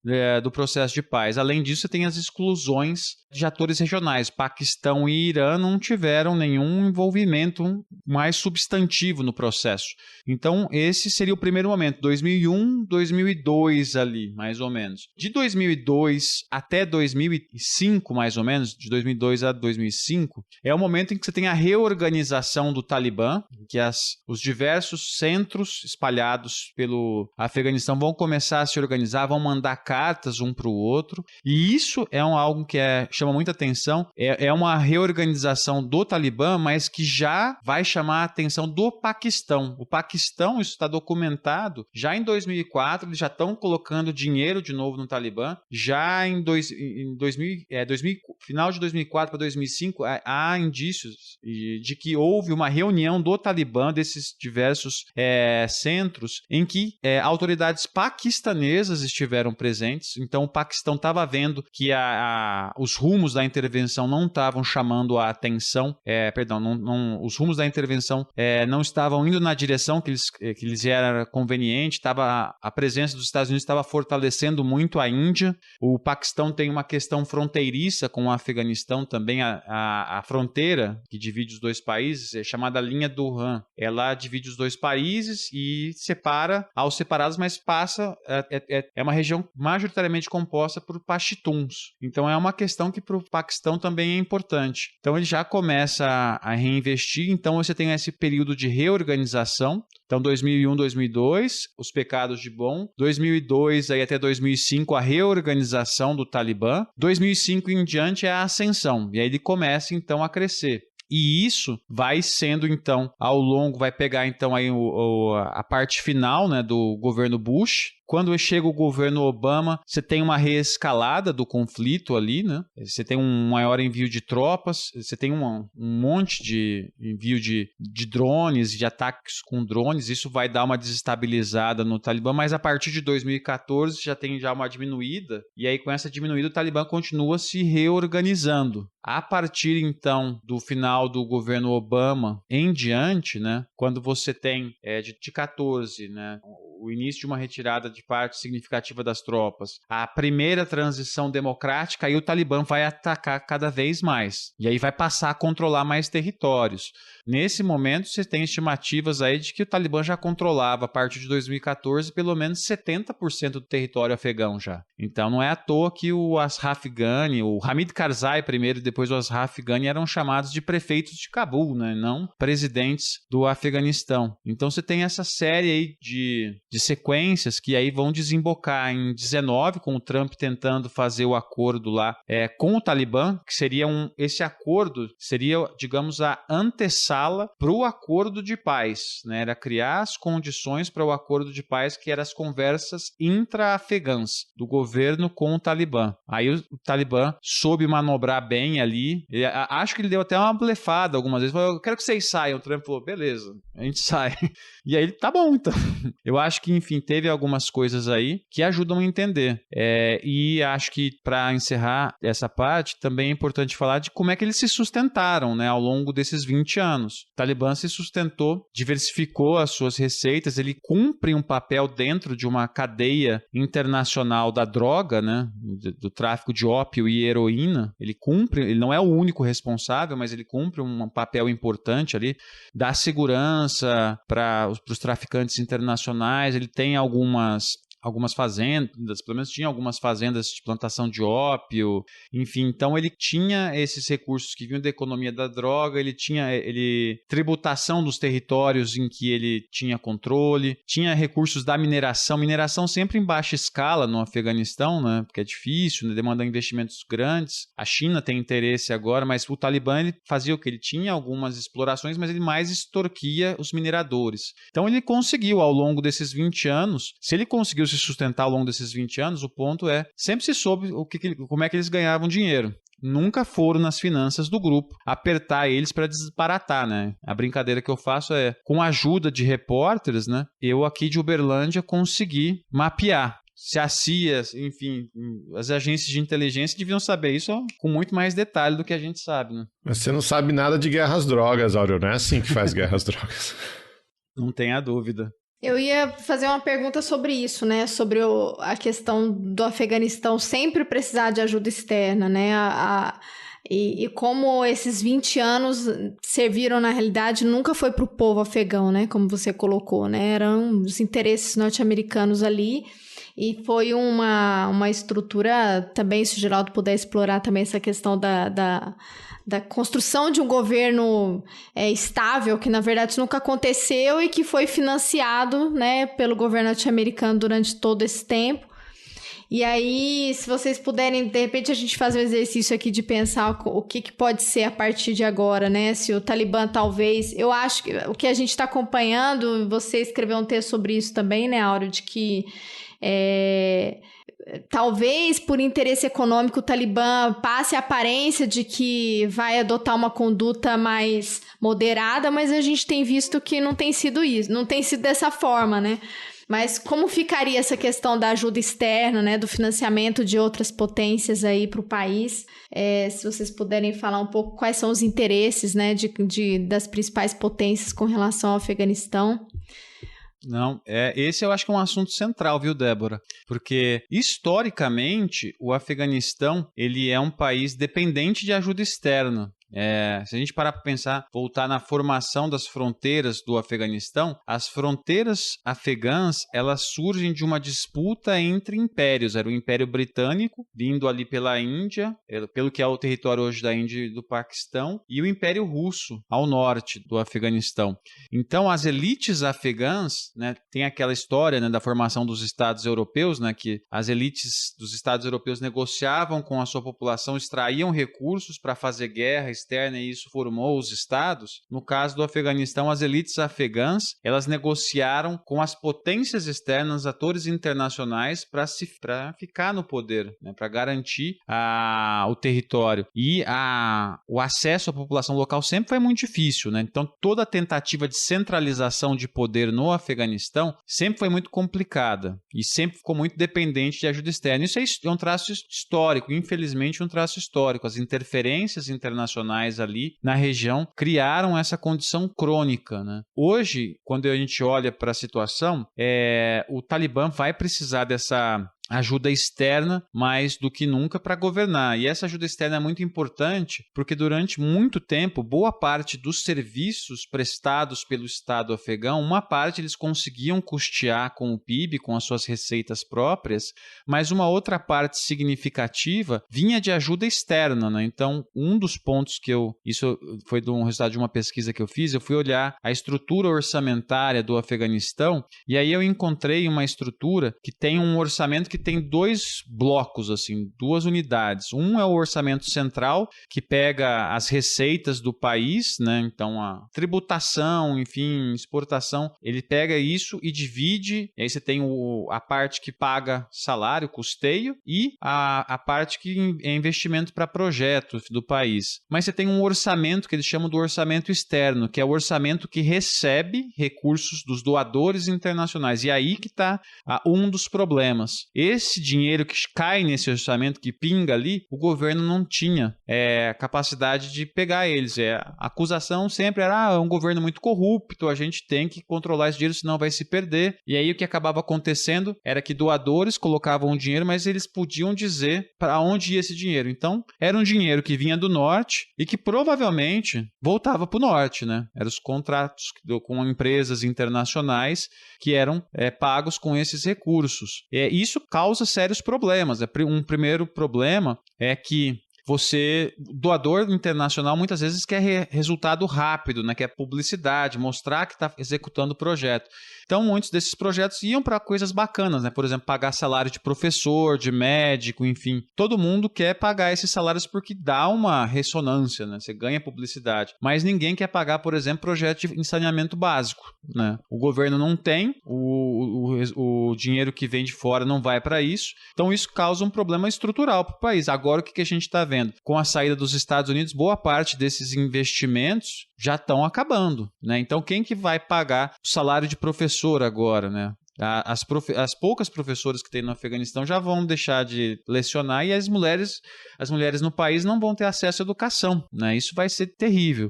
do processo de paz. Além disso, você tem as exclusões de atores regionais. Paquistão e Irã não tiveram nenhum envolvimento mais substantivo no processo. Então, esse seria o primeiro momento, 2001, 2002 ali, mais ou menos. De 2002 até 2005, mais ou menos, de 2002 a 2005, é o momento em que você tem a reorganização do Talibã, que os diversos centros espalhados pelo Afeganistão vão começar a se organizar, vão mandar cartas um para o outro, e isso é algo que chama muita atenção, é uma reorganização do Talibã, mas que já vai chamar a atenção do Paquistão. O Paquistão, isso está documentado, já em 2004, eles já estão colocando dinheiro de novo no Talibã, já final de 2004 para 2005, há indícios de que houve uma reunião do Talibã, desses diversos centros, em que autoridades paquistanesas estiveram presentes. Então o Paquistão estava vendo que os rumos da intervenção não estavam chamando a atenção, os rumos da intervenção não estavam indo na direção que lhes era conveniente, a presença dos Estados Unidos estava fortalecendo muito a Índia. O Paquistão tem uma questão fronteiriça com o Afeganistão também, a fronteira que divide os dois países é chamada linha do Han. Ela divide os dois países e separa aos separados, mas é uma região majoritariamente composta por Pashtuns. Então é uma questão que para o Paquistão também é importante. Então ele já começa a reinvestir, então você tem esse período de reorganização. Então 2001, 2002, os pecados de Bonn. 2002 aí até 2005, a reorganização do Talibã. 2005 em diante é a ascensão. E aí ele começa então a crescer. E isso vai sendo, então, ao longo, vai pegar, então, aí a parte final, né, do governo Bush. Quando chega o governo Obama, você tem uma reescalada do conflito ali, né? Você tem um maior envio de tropas, você tem um monte de envio de drones, de ataques com drones. Isso vai dar uma desestabilizada no Talibã, mas a partir de 2014 já tem uma diminuída, e aí com essa diminuída o Talibã continua se reorganizando. A partir, então, do final do governo Obama em diante, né? Quando você tem de 14, né? O início de uma retirada de parte significativa das tropas, a primeira transição democrática, aí o Talibã vai atacar cada vez mais. E aí vai passar a controlar mais territórios. Nesse momento, você tem estimativas aí de que o Talibã já controlava, a partir de 2014, pelo menos 70% do território afegão já. Então, não é à toa que o Ashraf Ghani, o Hamid Karzai primeiro e depois o Ashraf Ghani eram chamados de prefeitos de Cabul, né? Não presidentes do Afeganistão. Então, você tem essa série aí de sequências que aí vão desembocar em 19, com o Trump tentando fazer o acordo lá com o Talibã, que seria esse acordo seria, digamos, a antessala para o acordo de paz, né? Era criar as condições para o acordo de paz, que eram as conversas intra-afegãs do governo com o Talibã. Aí o Talibã soube manobrar bem ali. Acho que ele deu até uma blefada algumas vezes. Falou, eu quero que vocês saiam. O Trump falou, beleza, a gente sai. E aí, tá bom, então. Eu acho acho que, enfim, teve algumas coisas aí que ajudam a entender. E acho que, para encerrar essa parte, também é importante falar de como é que eles se sustentaram, né, ao longo desses 20 anos. O Talibã se sustentou, diversificou as suas receitas, ele cumpre um papel dentro de uma cadeia internacional da droga, né, do tráfico de ópio e heroína. Ele não é o único responsável, mas ele cumpre um papel importante ali, dá segurança para os traficantes internacionais. Ele tem algumas fazendas, pelo menos tinha algumas fazendas de plantação de ópio, enfim, então ele tinha esses recursos que vinham da economia da droga, ele tinha tributação dos territórios em que ele tinha controle, tinha recursos da mineração sempre em baixa escala no Afeganistão, né, porque é difícil, né, demanda investimentos grandes. A China tem interesse agora, mas o Talibã ele fazia o que? Ele tinha algumas explorações, mas ele mais extorquia os mineradores. Então ele conseguiu, ao longo desses 20 anos, se ele conseguiu se sustentar ao longo desses 20 anos, o ponto sempre se soube como é que eles ganhavam dinheiro. Nunca foram nas finanças do grupo apertar eles para desbaratar, né? A brincadeira que eu faço é, com a ajuda de repórteres, né? Eu aqui de Uberlândia consegui mapear. Se a CIA, enfim, as agências de inteligência deviam saber isso com muito mais detalhe do que a gente sabe, né? Mas você não sabe nada de guerra às drogas, Áureo, não é assim que faz guerra às drogas. Não tenha dúvida. Eu ia fazer uma pergunta sobre isso, né? Sobre a questão do Afeganistão sempre precisar de ajuda externa, né? E como esses 20 anos serviram, na realidade, nunca foi para o povo afegão, né? Como você colocou, né? Eram os interesses norte-americanos ali. E foi uma estrutura, também, se o Geraldo puder explorar também essa questão da construção de um governo estável, que na verdade nunca aconteceu e que foi financiado, né, pelo governo norte-americano durante todo esse tempo. E aí, se vocês puderem, de repente a gente fazer um exercício aqui de pensar o que pode ser a partir de agora, né? Se o Talibã talvez... Eu acho que o que a gente está acompanhando, você escreveu um texto sobre isso também, né, Áureo, de que... talvez por interesse econômico o Talibã passe a aparência de que vai adotar uma conduta mais moderada, mas a gente tem visto que não tem sido isso, não tem sido dessa forma, né? Mas como ficaria essa questão da ajuda externa, né, do financiamento de outras potências aí para o país? Se vocês puderem falar um pouco quais são os interesses, né, das principais potências com relação ao Afeganistão. Não, esse eu acho que é um assunto central, viu, Débora? Porque, historicamente, o Afeganistão ele é um país dependente de ajuda externa. Se a gente parar para pensar, voltar na formação das fronteiras do Afeganistão, as fronteiras afegãs, elas surgem de uma disputa entre impérios. Era o Império Britânico, vindo ali pela Índia, pelo que é o território hoje da Índia e do Paquistão, e o Império Russo, ao norte do Afeganistão. Então, as elites afegãs, né, tem aquela história, né, da formação dos estados europeus, né, que as elites dos estados europeus negociavam com a sua população, extraíam recursos para fazer guerra externa e isso formou os estados. No caso do Afeganistão, as elites afegãs, elas negociaram com as potências externas, atores internacionais, para ficar no poder, né, para garantir o território. E o acesso à população local sempre foi muito difícil, né? Então, toda a tentativa de centralização de poder no Afeganistão sempre foi muito complicada e sempre ficou muito dependente de ajuda externa. Isso é um traço histórico, infelizmente um traço histórico. As interferências internacionais ali na região criaram essa condição crônica, né? Hoje, quando a gente olha para a situação, o Talibã vai precisar dessa ajuda externa mais do que nunca para governar. E essa ajuda externa é muito importante porque durante muito tempo, boa parte dos serviços prestados pelo Estado afegão, uma parte eles conseguiam custear com o PIB, com as suas receitas próprias, mas uma outra parte significativa vinha de ajuda externa, né? Então, um dos pontos isso foi um resultado de uma pesquisa que eu fiz, eu fui olhar a estrutura orçamentária do Afeganistão e aí eu encontrei uma estrutura que tem um orçamento que que tem 2 blocos, assim, 2 unidades. Um é o orçamento central, que pega as receitas do país, né? Então, a tributação, enfim, exportação, ele pega isso e divide. E aí você tem a parte que paga salário, custeio, e a parte que é investimento para projetos do país. Mas você tem um orçamento que eles chamam do orçamento externo, que é o orçamento que recebe recursos dos doadores internacionais. E aí que está um dos problemas. Esse dinheiro que cai nesse orçamento, que pinga ali, o governo não tinha capacidade de pegar eles. A acusação sempre era, é um governo muito corrupto, a gente tem que controlar esse dinheiro, senão vai se perder. E aí o que acabava acontecendo era que doadores colocavam o dinheiro, mas eles podiam dizer para onde ia esse dinheiro. Então, era um dinheiro que vinha do norte e que provavelmente voltava para o norte, né? Eram os contratos com empresas internacionais que eram pagos com esses recursos. Isso causa sérios problemas. Um primeiro problema é que doador internacional, muitas vezes quer resultado rápido, né? Quer publicidade, mostrar que está executando o projeto. Então, muitos desses projetos iam para coisas bacanas, né? Por exemplo, pagar salário de professor, de médico, enfim. Todo mundo quer pagar esses salários porque dá uma ressonância, né? Você ganha publicidade. Mas ninguém quer pagar, por exemplo, projeto de saneamento básico, né? O governo não tem, o dinheiro que vem de fora não vai para isso. Então, isso causa um problema estrutural para o país. Agora, o que a gente está vendo? Com a saída dos Estados Unidos, boa parte desses investimentos já estão acabando, né? Então, quem que vai pagar o salário de professor agora, né? As poucas professoras que tem no Afeganistão já vão deixar de lecionar e as mulheres no país não vão ter acesso à educação, né? Isso vai ser terrível.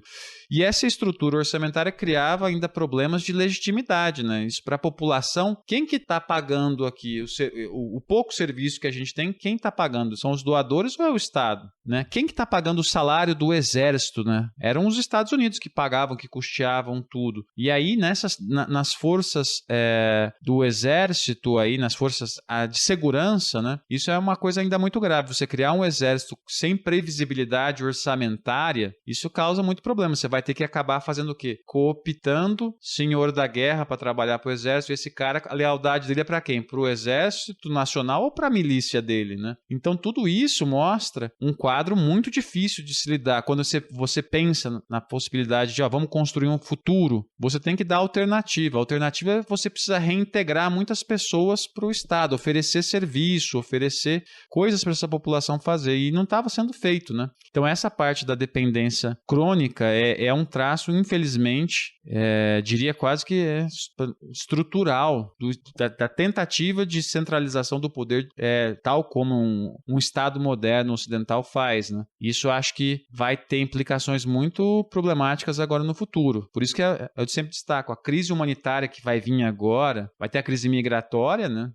E essa estrutura orçamentária criava ainda problemas de legitimidade, né? Isso para a população, quem que está pagando aqui o pouco serviço que a gente tem, quem está pagando? São os doadores ou é o Estado, né? Quem que está pagando o salário do exército, né? Eram os Estados Unidos que pagavam, que custeavam tudo. E aí, nas forças do exército, aí, nas forças de segurança, né? Isso é uma coisa ainda muito grave. Você criar um exército sem previsibilidade orçamentária, isso causa muito problema. Você vai ter que acabar fazendo o quê? Cooptando senhor da guerra para trabalhar para o exército. E esse cara, a lealdade dele é para quem? Para o exército nacional ou para a milícia dele, né? Então, tudo isso mostra um quadro muito difícil de se lidar. Quando você pensa na possibilidade de, vamos construir um futuro, você tem que dar alternativa. A alternativa é você precisa reintegrar muitas pessoas para o Estado, oferecer serviço, oferecer coisas para essa população fazer. E não estava sendo feito, né? Então, essa parte da dependência crônica é um traço, infelizmente, diria quase que estrutural da tentativa de centralização do poder, tal como um Estado moderno ocidental faz, né? Isso acho que vai ter implicações muito problemáticas agora no futuro. Por isso que eu sempre destaco, a crise humanitária que vai vir agora, vai ter a crise migratória, né?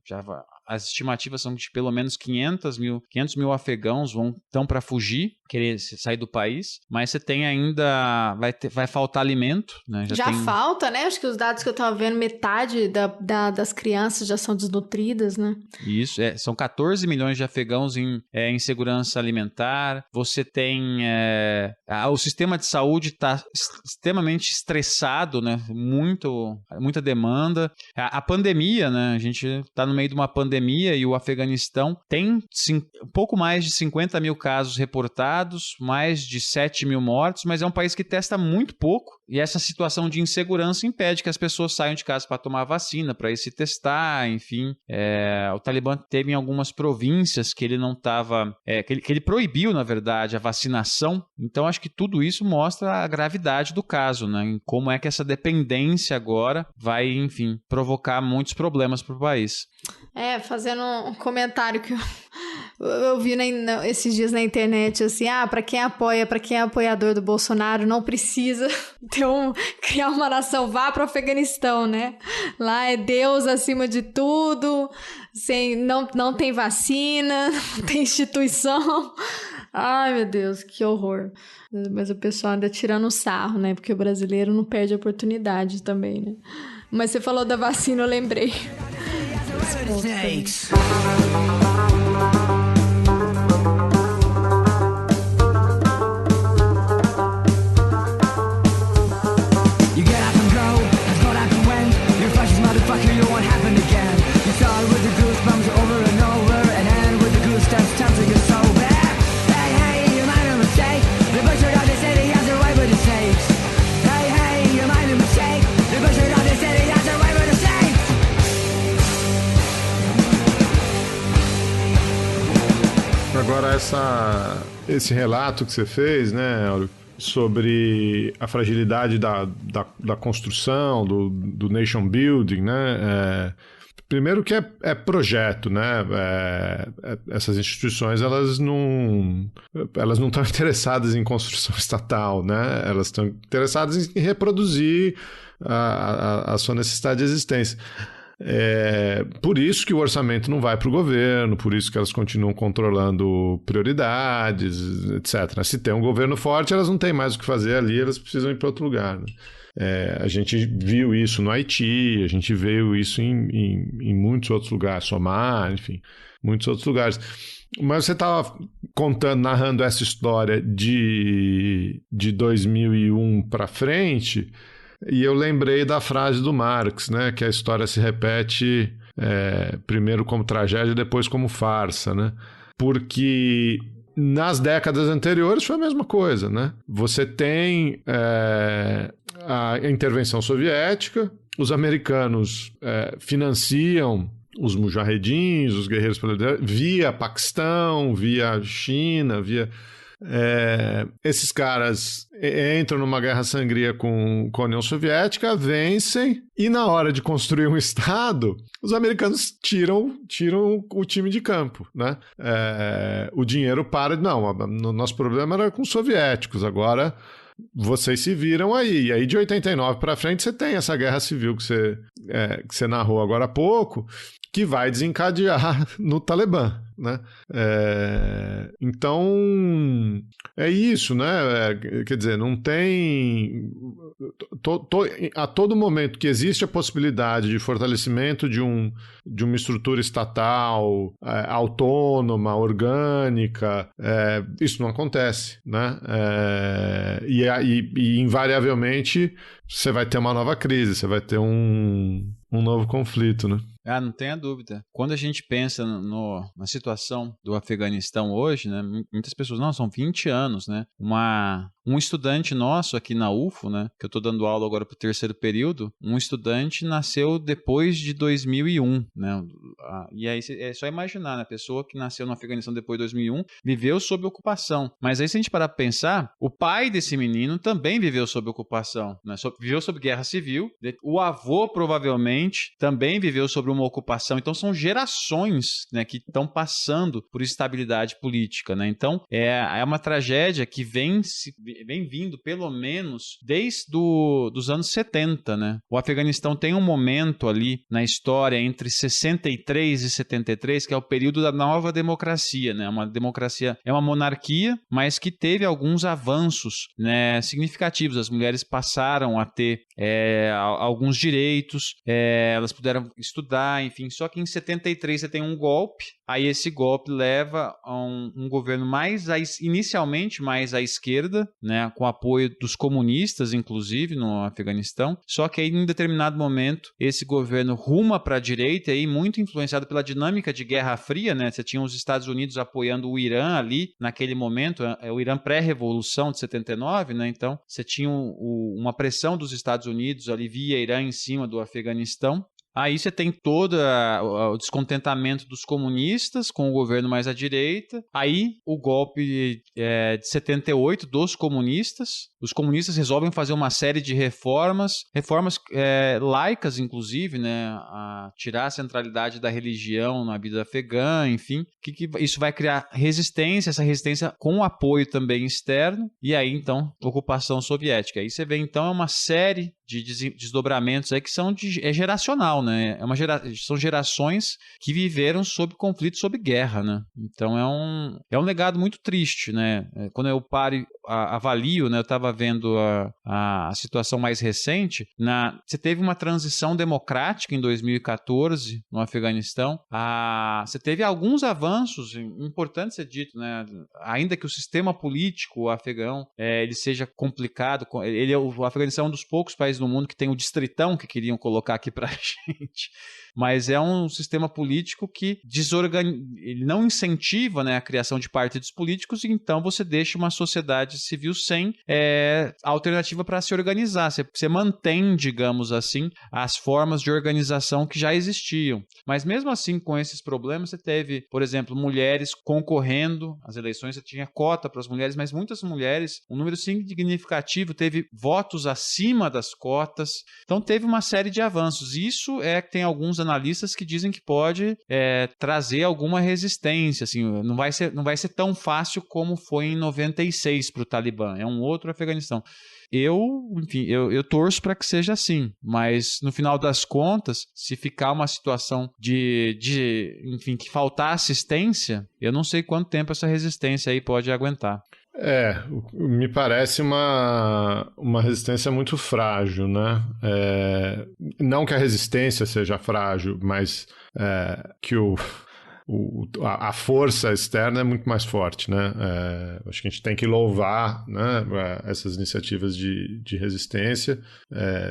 As estimativas são de pelo menos 500 mil afegãos estão para fugir, querer sair do país, mas você tem ainda, vai faltar alimento, né? Já falta, né? Acho que os dados que eu estava vendo, metade das crianças já são desnutridas, né? Isso, são 14 milhões de afegãos em insegurança alimentar, você tem o sistema de saúde está extremamente estressado, né? Muita demanda. A pandemia, né? A gente está no meio de uma pandemia e o Afeganistão tem um pouco mais de 50 mil casos reportados, mais de 7 mil mortos, mas é um país que testa muito pouco e essa situação de insegurança impede que as pessoas saiam de casa para tomar vacina, para ir se testar, enfim. O Talibã teve em algumas províncias que ele não estava... que ele proibiu, na verdade, a vacinação. Então, acho que tudo isso mostra a gravidade do caso, né? Em como é que essa dependência agora vai, enfim, provocar muitos problemas para o país. Fazendo um comentário que eu vi esses dias na internet, assim, para quem é apoiador do Bolsonaro, não precisa criar uma nação, vá para o Afeganistão, né? Lá é Deus acima de tudo, não tem vacina, não tem instituição. Ai, meu Deus, que horror. Mas o pessoal anda tirando sarro, né? Porque o brasileiro não perde a oportunidade também, né? Mas você falou da vacina, eu lembrei. Motherfucker, you won't happen again. You started with the goosebumps over and over. esse relato que você fez, né, sobre a fragilidade da construção, do nation building, né? Primeiro que é projeto, né? Essas instituições, elas não estão interessadas em construção estatal, né? Elas estão interessadas em reproduzir a sua necessidade de existência. Por isso que o orçamento não vai para o governo, por isso que elas continuam controlando prioridades, etc. Se tem um governo forte, elas não têm mais o que fazer ali, elas precisam ir para outro lugar, né? A gente viu isso no Haiti, a gente viu isso em muitos outros lugares, Somália, enfim, muitos outros lugares. Mas você estava narrando essa história de 2001 para frente, e eu lembrei da frase do Marx, né, que a história se repete primeiro como tragédia, depois como farsa, né? Porque nas décadas anteriores foi a mesma coisa, né? Você tem a intervenção soviética, os americanos financiam os mujahedins, os guerreiros via Paquistão, via China, via... esses caras entram numa guerra sangria com a União Soviética, vencem, e na hora de construir um Estado, os americanos tiram o time de campo, né? O dinheiro para... Não, o nosso problema era com os soviéticos, agora vocês se viram aí. E aí de 89 para frente você tem essa guerra civil que você narrou agora há pouco, que vai desencadear no Talibã, né? Então, é isso, né? Quer dizer, não tem... a todo momento que existe a possibilidade de fortalecimento de uma estrutura estatal autônoma, orgânica, isso não acontece, né? E invariavelmente você vai ter uma nova crise, você vai ter um novo conflito, né? Não tenha dúvida. Quando a gente pensa na situação do Afeganistão hoje, né, muitas pessoas, não, são 20 anos, né? Um estudante nosso aqui na UFO, né, que eu estou dando aula agora para o 3º período, um estudante nasceu depois de 2001, né? E aí é só imaginar, né? A pessoa que nasceu no Afeganistão depois de 2001 viveu sob ocupação. Mas aí se a gente parar para pensar, o pai desse menino também viveu sob ocupação, né? Viveu sob guerra civil, o avô provavelmente também viveu sobre uma ocupação. Então são gerações, né, que estão passando por instabilidade política, né? Então é uma tragédia que vem vindo pelo menos desde dos anos 70, né? O Afeganistão tem um momento ali na história entre 63 e 73, que é o período da nova democracia, né? Uma democracia, é uma monarquia, mas que teve alguns avanços, né, significativos. As mulheres passaram a ter alguns direitos, elas puderam estudar, enfim. Só que em 73 você tem um golpe, aí esse golpe leva a um governo inicialmente mais à esquerda, né, com apoio dos comunistas, inclusive, no Afeganistão. Só que aí, em determinado momento, esse governo ruma para a direita, aí, muito influenciado pela dinâmica de Guerra Fria, né? Você tinha os Estados Unidos apoiando o Irã ali, naquele momento, o Irã pré-revolução de 79, né? Então, você tinha uma pressão dos Estados Unidos ali via Irã em cima do Afeganistão. Aí você tem todo o descontentamento dos comunistas com o governo mais à direita. Aí o golpe de 78 dos comunistas. Os comunistas resolvem fazer uma série de reformas laicas, inclusive, né, a tirar a centralidade da religião na vida afegã, enfim. Isso vai criar resistência, essa resistência com apoio também externo. E aí, então, ocupação soviética. Aí você vê, então, uma série de desdobramentos aí que são geracional, né? São gerações que viveram sob conflito, sob guerra, né? Então é um legado muito triste, né? Quando eu paro e avalio, né? Eu estava vendo a situação mais recente, você teve uma transição democrática em 2014 no Afeganistão, você teve alguns avanços importantes ser dito, né? Ainda que o sistema político afegão ele seja complicado, o Afeganistão é um dos poucos países no mundo que tem o distritão que queriam colocar aqui pra gente, mas é um sistema político que ele não incentiva, né, a criação de partidos políticos, e então você deixa uma sociedade sociedade civil sem alternativa para se organizar. Você mantém, digamos assim, as formas de organização que já existiam. Mas mesmo assim, com esses problemas, você teve, por exemplo, mulheres concorrendo às eleições, você tinha cota para as mulheres, mas muitas mulheres, um número significativo, teve votos acima das cotas. Então teve uma série de avanços. Isso que tem alguns analistas que dizem que pode trazer alguma resistência. Assim, não vai ser tão fácil como foi em 96 para o Talibã. É um outro Afeganistão. Eu torço para que seja assim, mas no final das contas, se ficar uma situação enfim, que faltar assistência, eu não sei quanto tempo essa resistência aí pode aguentar. Me parece uma resistência muito frágil, né? Não que a resistência seja frágil, mas que a força externa é muito mais forte, né? Acho que a gente tem que louvar, né, essas iniciativas de resistência.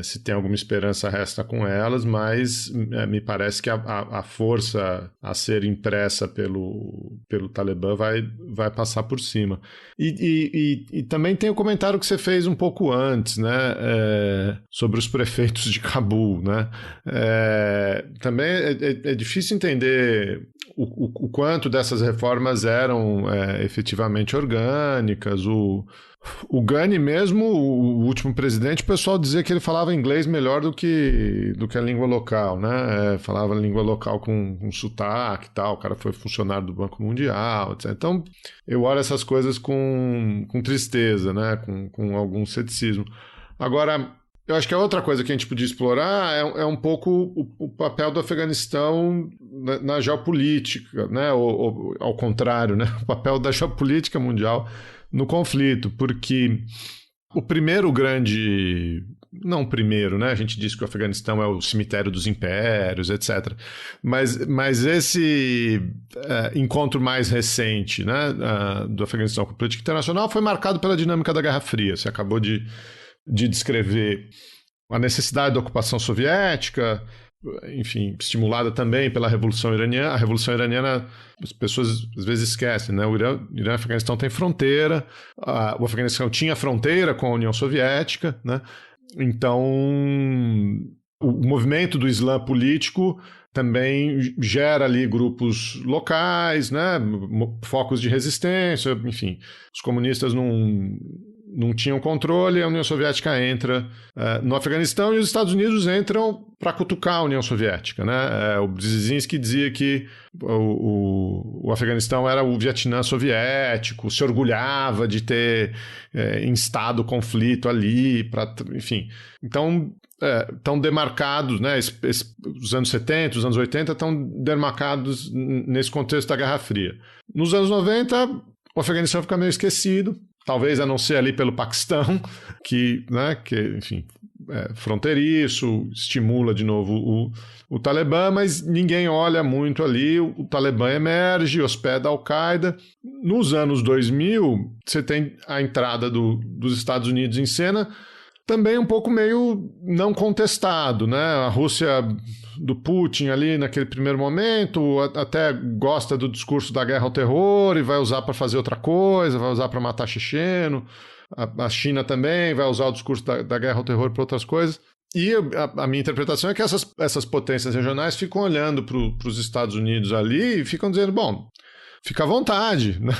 Se tem alguma esperança, resta com elas, mas me parece que a força a ser impressa pelo Talibã vai passar por cima. E também tem o comentário que você fez um pouco antes, né, sobre os prefeitos de Cabul, né? Também é difícil entender o quanto dessas reformas eram efetivamente orgânicas. O Ghani mesmo, o último presidente, o pessoal dizia que ele falava inglês melhor do que a língua local, né? Falava a língua local com sotaque e tal, o cara foi funcionário do Banco Mundial, etc. Então, eu olho essas coisas com tristeza, né? Com algum ceticismo. Agora, eu acho que a outra coisa que a gente podia explorar é um pouco o papel do Afeganistão na geopolítica, né? Ou ao contrário, né? O papel da geopolítica mundial no conflito, porque o primeiro grande... Não o primeiro, né? A gente diz que o Afeganistão é o cemitério dos impérios, etc. Mas esse encontro mais recente, né, do Afeganistão com a política internacional foi marcado pela dinâmica da Guerra Fria. Você acabou de descrever a necessidade da ocupação soviética, enfim, estimulada também pela Revolução Iraniana. A Revolução Iraniana, as pessoas às vezes esquecem, né? O Irã e o Afeganistão têm fronteira, o Afeganistão tinha fronteira com a União Soviética, né? Então, o movimento do Islã político também gera ali grupos locais, né? Focos de resistência, enfim. Os comunistas não tinham controle, a União Soviética entra no Afeganistão e os Estados Unidos entram para cutucar a União Soviética, né? O Brzezinski dizia que o Afeganistão era o Vietnã soviético, se orgulhava de ter instado o conflito ali, enfim. Então, estão demarcados, né? Os anos 70, os anos 80 estão demarcados nesse contexto da Guerra Fria. Nos anos 90, o Afeganistão fica meio esquecido, talvez a não ser ali pelo Paquistão, que enfim, fronteiriço, estimula de novo o Talibã, mas ninguém olha muito ali. O Talibã emerge, hospeda a Al-Qaeda. Nos anos 2000, você tem a entrada dos Estados Unidos em cena, também um pouco meio não contestado, né? A Rússia do Putin ali naquele primeiro momento até gosta do discurso da guerra ao terror e vai usar para fazer outra coisa, vai usar para matar checheno. A China também vai usar o discurso da guerra ao terror para outras coisas. E a minha interpretação é que essas potências regionais ficam olhando para os Estados Unidos ali e ficam dizendo, bom, fica à vontade, né?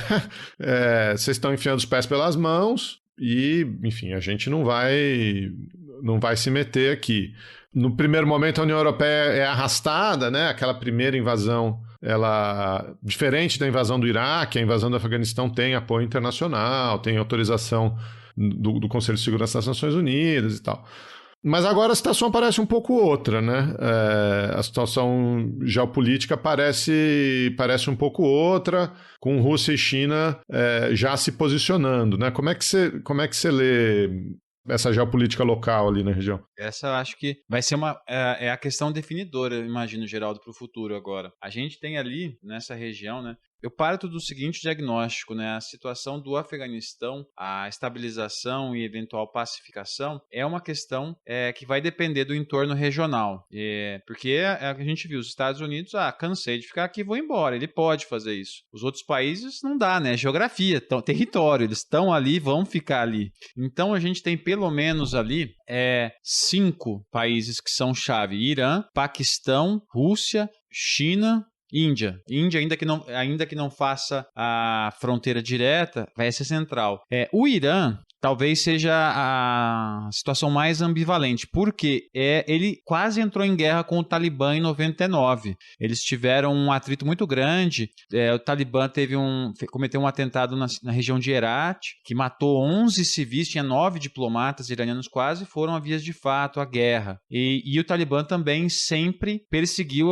Vocês estão enfiando os pés pelas mãos e, enfim, a gente não vai se meter aqui. No primeiro momento, a União Europeia é arrastada, né? Aquela primeira invasão, ela, diferente da invasão do Iraque, a invasão do Afeganistão tem apoio internacional, tem autorização do Conselho de Segurança das Nações Unidas e tal. Mas agora a situação parece um pouco outra, né? A situação geopolítica parece um pouco outra, com Rússia e China já se posicionando, né? Como é que você lê essa geopolítica local ali na região? Essa eu acho que vai ser a questão definidora, eu imagino, Geraldo, para o futuro agora. A gente tem ali, nessa região, né, Eu parto do seguinte diagnóstico, né? A situação do Afeganistão, a estabilização e eventual pacificação é uma questão que vai depender do entorno regional. Porque a gente viu os Estados Unidos, cansei de ficar aqui, vou embora. Ele pode fazer isso. Os outros países não dá, né? Geografia, território, eles estão ali, vão ficar ali. Então a gente tem pelo menos ali 5 países que são chave: Irã, Paquistão, Rússia, China, Índia, ainda que não faça a fronteira direta, vai ser central. O Irã talvez seja a situação mais ambivalente, porque ele quase entrou em guerra com o Talibã em 99. Eles tiveram um atrito muito grande. O Talibã cometeu um atentado na região de Herat, que matou 11 civis, tinha 9 diplomatas iranianos, quase foram a vias de fato à guerra. E o Talibã também sempre perseguiu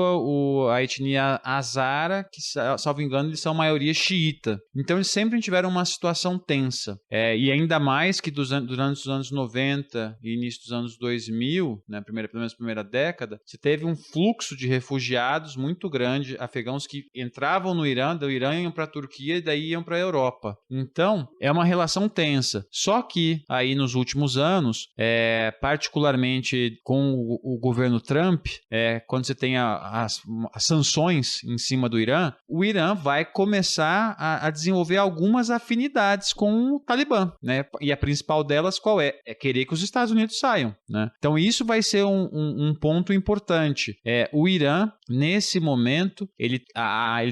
a etnia Hazara, que, salvo engano, eles são maioria xiita. Então eles sempre tiveram uma situação tensa. E ainda mais que durante os anos 90 e início dos anos 2000, né, pelo menos primeira década, você teve um fluxo de refugiados muito grande, afegãos que entravam no Irã, do Irã iam para a Turquia e daí iam para a Europa. Então, é uma relação tensa. Só que aí nos últimos anos, particularmente com o governo Trump, quando você tem as sanções em cima do Irã, o Irã vai começar a desenvolver algumas afinidades com o Talibã, né? E a principal delas qual é? É querer que os Estados Unidos saiam, né? Então isso vai ser um ponto importante. O Irã, nesse momento, ele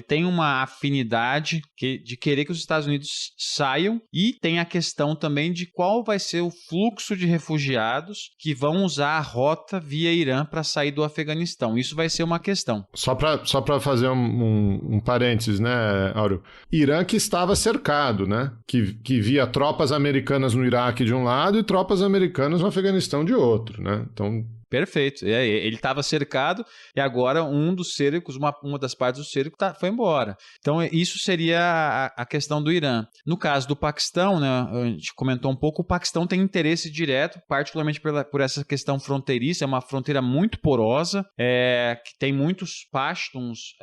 tem uma afinidade de querer que os Estados Unidos saiam, e tem a questão também de qual vai ser o fluxo de refugiados que vão usar a rota via Irã para sair do Afeganistão. Isso vai ser uma questão. Só para fazer um parênteses, né, Áureo? Irã que estava cercado, né? Que via tropas americanas no Iraque de um lado e tropas americanas no Afeganistão de outro, né? Então... Perfeito. Ele estava cercado e agora um dos cercos, uma das partes do cerco foi embora. Então, isso seria a questão do Irã. No caso do Paquistão, né, a gente comentou um pouco, o Paquistão tem interesse direto, particularmente por essa questão fronteiriça, é uma fronteira muito porosa, que tem muitos pashtuns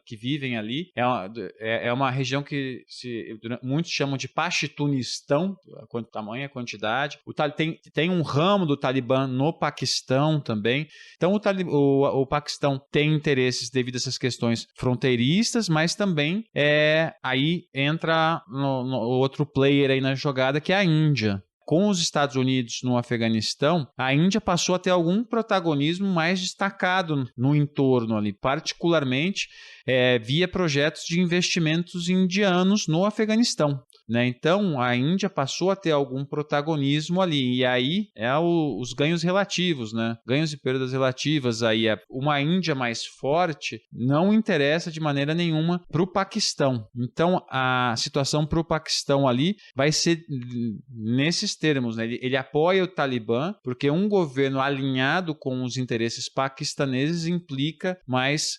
que vivem ali. É uma região que muitos chamam de Pashtunistão, tamanho, a quantidade. Tem um ramo do Talibã no Paquistão também. Então o Paquistão tem interesses devido a essas questões fronteiristas, mas também aí entra no outro player aí na jogada, que é a Índia. Com os Estados Unidos no Afeganistão, a Índia passou a ter algum protagonismo mais destacado no entorno ali, particularmente via projetos de investimentos indianos no Afeganistão. Né? Então, a Índia passou a ter algum protagonismo ali, e aí os ganhos relativos, né? Ganhos e perdas relativas. Aí uma Índia mais forte não interessa de maneira nenhuma para o Paquistão. Então, a situação para o Paquistão ali vai ser nesses termos, né? Ele apoia o Talibã, porque um governo alinhado com os interesses paquistaneses implica mais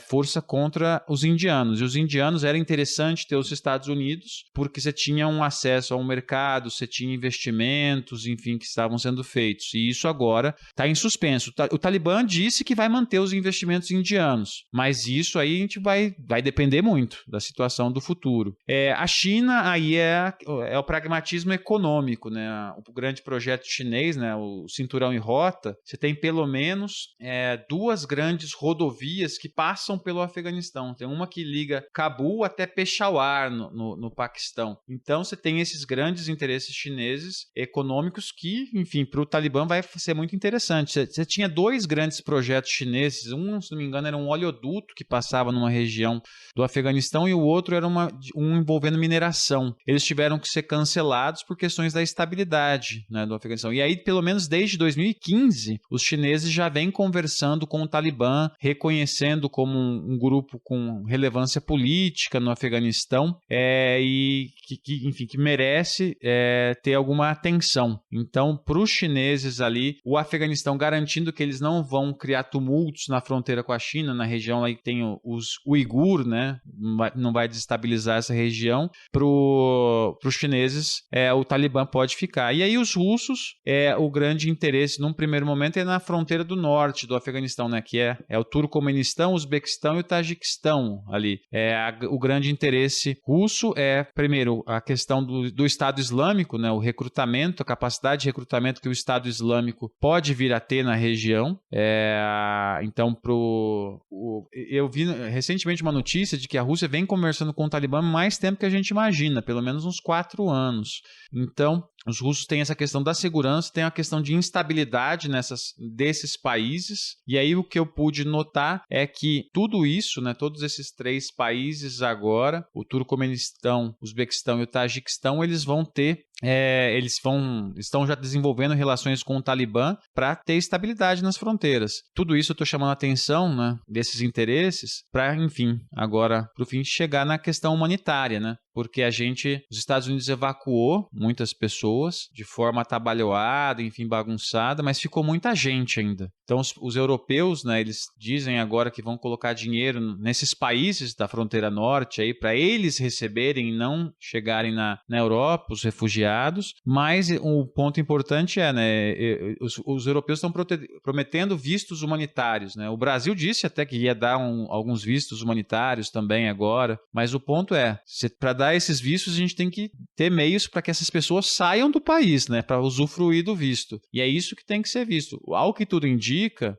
força contra os indianos. E os indianos, era interessante ter os Estados Unidos, porque você tinha um acesso a um mercado, você tinha investimentos, enfim, que estavam sendo feitos. E isso agora está em suspenso. O Talibã disse que vai manter os investimentos indianos, mas isso aí a gente vai depender muito da situação do futuro. A China aí é o pragmatismo econômico, né? O grande projeto chinês, né? O Cinturão e Rota, você tem pelo menos 2 grandes rodovias que passam pelo Afeganistão. Tem uma que liga Cabul até Peshawar, no Paquistão. Então, você tem esses grandes interesses chineses econômicos que, enfim, para o Talibã vai ser muito interessante. Você tinha 2 grandes projetos chineses, um, se não me engano, era um oleoduto que passava numa região do Afeganistão e o outro era um envolvendo mineração. Eles tiveram que ser cancelados por questões da estabilidade, né, do Afeganistão. E aí, pelo menos desde 2015, os chineses já vêm conversando com o Talibã, reconhecendo como um grupo com relevância política no Afeganistão, e enfim, que merece ter alguma atenção. Então, para os chineses ali, o Afeganistão garantindo que eles não vão criar tumultos na fronteira com a China, na região aí que tem os uigur, né? Não vai desestabilizar essa região. Para os chineses, o Talibã pode ficar. E aí os russos, o grande interesse num primeiro momento é na fronteira do norte do Afeganistão, né? Que é o Turcomenistão, o Uzbequistão e o Tajiquistão ali. O grande interesse russo é, primeiro, a questão do Estado Islâmico, né? O recrutamento, a capacidade de recrutamento que o Estado Islâmico pode vir a ter na região. Então, eu vi recentemente uma notícia de que a Rússia vem conversando com o Talibã mais tempo que a gente imagina, pelo menos uns 4 anos. Então, os russos têm essa questão da segurança, tem a questão de instabilidade desses países, e aí o que eu pude notar é que tudo isso, né, todos esses 3 países agora, o Turcomenistão, o Uzbequistão e o Tajiquistão, eles vão ter estão já desenvolvendo relações com o Talibã para ter estabilidade nas fronteiras. Tudo isso eu estou chamando a atenção, né, desses interesses para, enfim, agora, para o fim, chegar na questão humanitária, né? Porque os Estados Unidos evacuou muitas pessoas de forma atabalhoada, enfim, bagunçada, mas ficou muita gente ainda. Então, os europeus, né, eles dizem agora que vão colocar dinheiro nesses países da fronteira norte aí para eles receberem e não chegarem na Europa, os refugiados. Mas o ponto importante né, os europeus estão prometendo vistos humanitários, né? O Brasil disse até que ia dar alguns vistos humanitários também agora, mas o ponto para dar esses vistos, a gente tem que ter meios para que essas pessoas saiam do país, né, para usufruir do visto. E é isso que tem que ser visto. Ao que tudo indica,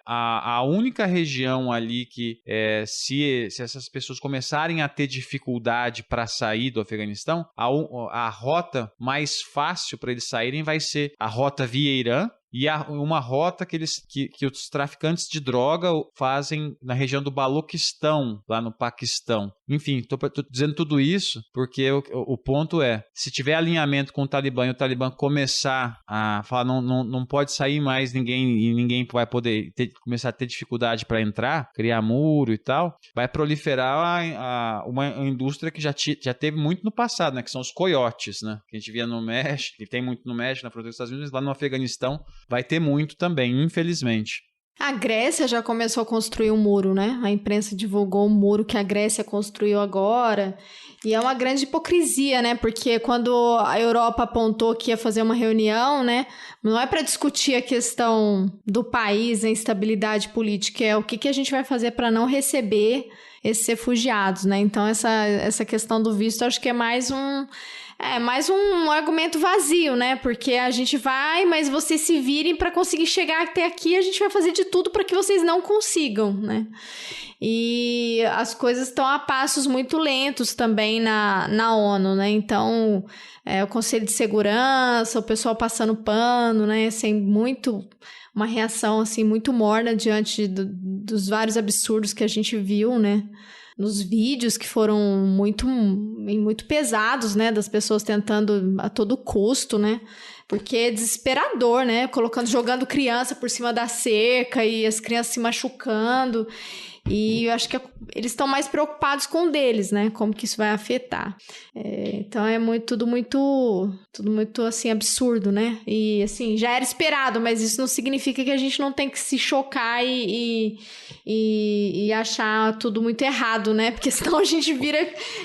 a única região ali que, se essas pessoas começarem a ter dificuldade para sair do Afeganistão, a rota mais fácil para eles saírem vai ser a rota via Irã, e uma rota que os traficantes de droga fazem na região do Baloquistão, lá no Paquistão. Enfim, estou dizendo tudo isso porque o ponto se tiver alinhamento com o Talibã e o Talibã começar a falar não pode sair mais ninguém e ninguém vai poder começar a ter dificuldade para entrar, criar muro e tal, vai proliferar uma indústria que já teve muito no passado, né, que são os coiotes, né, que a gente via no México, que tem muito no México, na fronteira dos Estados Unidos, lá no Afeganistão vai ter muito também, infelizmente. A Grécia já começou a construir um muro, né? A imprensa divulgou um muro que a Grécia construiu agora. E é uma grande hipocrisia, né? Porque quando a Europa apontou que ia fazer uma reunião, né? Não é para discutir a questão do país, a instabilidade política, é o que a gente vai fazer para não receber esses refugiados, né? Então, essa questão do visto, acho que é mais um argumento vazio, né? Porque a gente vai, mas vocês se virem para conseguir chegar até aqui, a gente vai fazer de tudo para que vocês não consigam, né? E as coisas estão a passos muito lentos também na ONU, né? Então, o Conselho de Segurança, o pessoal passando pano, né? Sem uma reação, assim, muito morna diante dos vários absurdos que a gente viu, né? Nos vídeos que foram muito pesados, né? Das pessoas tentando a todo custo, né? Porque é desesperador, né? Jogando criança por cima da cerca e as crianças se machucando. E eu acho que eles estão mais preocupados com o deles, né? Como que isso vai afetar. Então é tudo muito, assim, absurdo, né? E, assim, já era esperado, mas isso não significa que a gente não tem que se chocar e achar tudo muito errado, né? Porque senão a gente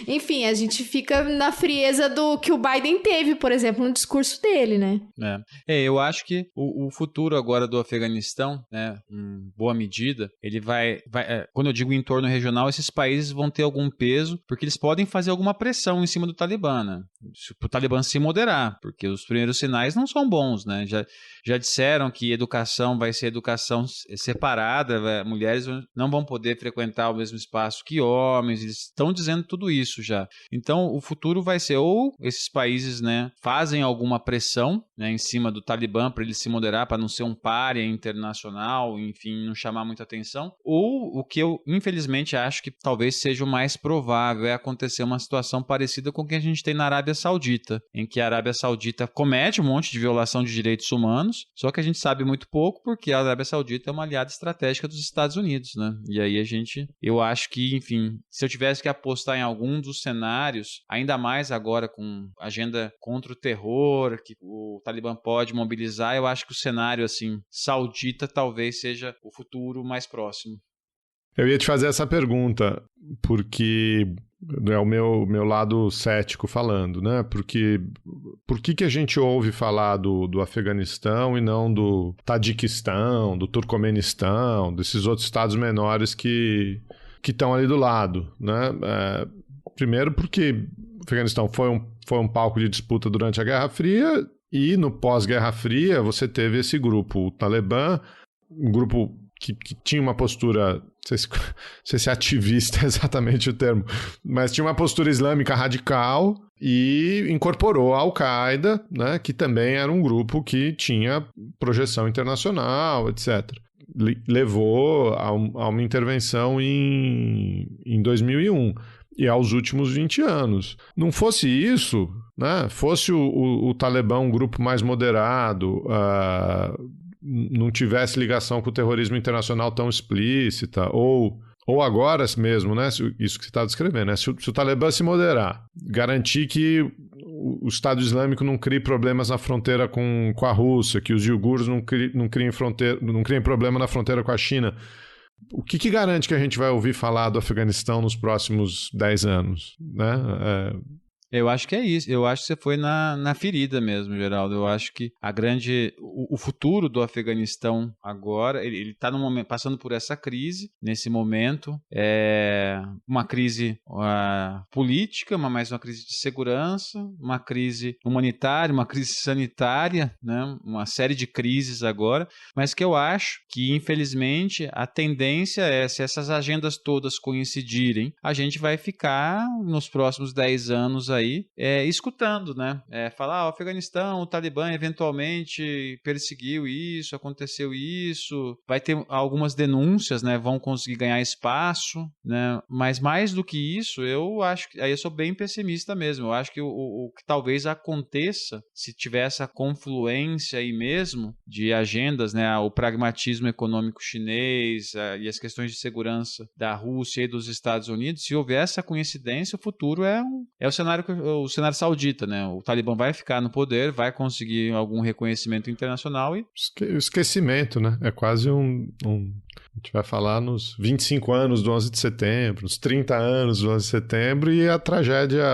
enfim, a gente fica na frieza do que o Biden teve, por exemplo, no discurso dele, né? Eu acho que o futuro agora do Afeganistão, né, em boa medida, ele vai quando eu digo entorno regional, esses países vão ter algum peso, porque eles podem fazer alguma pressão em cima do Talibã, né? Para o Talibã se moderar, porque os primeiros sinais não são bons, né? Já disseram que educação vai ser educação separada, mulheres não vão poder frequentar o mesmo espaço que homens, eles estão dizendo tudo isso já. Então, o futuro vai ser ou esses países, né, fazem alguma pressão, né, em cima do Talibã para ele se moderar, para não ser um pária internacional, enfim, não chamar muita atenção, ou o que eu, infelizmente, acho que talvez seja o mais provável é acontecer uma situação parecida com o que a gente tem na Arábia Arábia Saudita, em que a Arábia Saudita comete um monte de violação de direitos humanos, só que a gente sabe muito pouco porque a Arábia Saudita é uma aliada estratégica dos Estados Unidos, né? E aí eu acho que, enfim, se eu tivesse que apostar em algum dos cenários, ainda mais agora com agenda contra o terror, que o Talibã pode mobilizar, eu acho que o cenário, assim, saudita talvez seja o futuro mais próximo. Eu ia te fazer essa pergunta, porque é o meu lado cético falando, né? Porque por que a gente ouve falar do Afeganistão e não do Tajiquistão, do Turcomenistão, desses outros estados menores que estão ali do lado, né? Primeiro porque o Afeganistão foi um palco de disputa durante a Guerra Fria e no pós-Guerra Fria você teve esse grupo, o Talibã, um grupo que tinha uma postura, não sei se ativista é exatamente o termo, mas tinha uma postura islâmica radical e incorporou a Al-Qaeda, né, que também era um grupo que tinha projeção internacional, etc. Levou a uma intervenção em 2001 e aos últimos 20 anos. Não fosse isso, né, fosse o Talibã um grupo mais moderado, não tivesse ligação com o terrorismo internacional tão explícita, ou agora mesmo, né, isso que você está descrevendo, né, se o Talibã se moderar, garantir que o Estado Islâmico não crie problemas na fronteira com a Rússia, que os iugures não criem problema na fronteira com a China, o que garante que a gente vai ouvir falar do Afeganistão nos próximos 10 anos, né? Eu acho que é isso. Eu acho que você foi na ferida mesmo, Geraldo. Eu acho que o futuro do Afeganistão agora, ele está passando por essa crise, nesse momento. É uma crise política, mas uma crise de segurança, uma crise humanitária, uma crise sanitária, né? Uma série de crises agora, mas que eu acho que, infelizmente, a tendência é, se essas agendas todas coincidirem, a gente vai ficar nos próximos 10 anos aí escutando, né? Falar, o Afeganistão, o Talibã eventualmente perseguiu isso, aconteceu isso, vai ter algumas denúncias, né? Vão conseguir ganhar espaço, né? Mas mais do que isso, eu acho que aí eu sou bem pessimista mesmo. Eu acho que o que talvez aconteça, se tiver essa confluência aí mesmo de agendas, né? O pragmatismo econômico chinês e as questões de segurança da Rússia e dos Estados Unidos, se houver essa coincidência, o futuro é o cenário saudita, né? O Talibã vai ficar no poder, vai conseguir algum reconhecimento internacional e... Esquecimento, né? É quase a gente vai falar nos 25 anos do 11 de setembro, nos 30 anos do 11 de setembro e a tragédia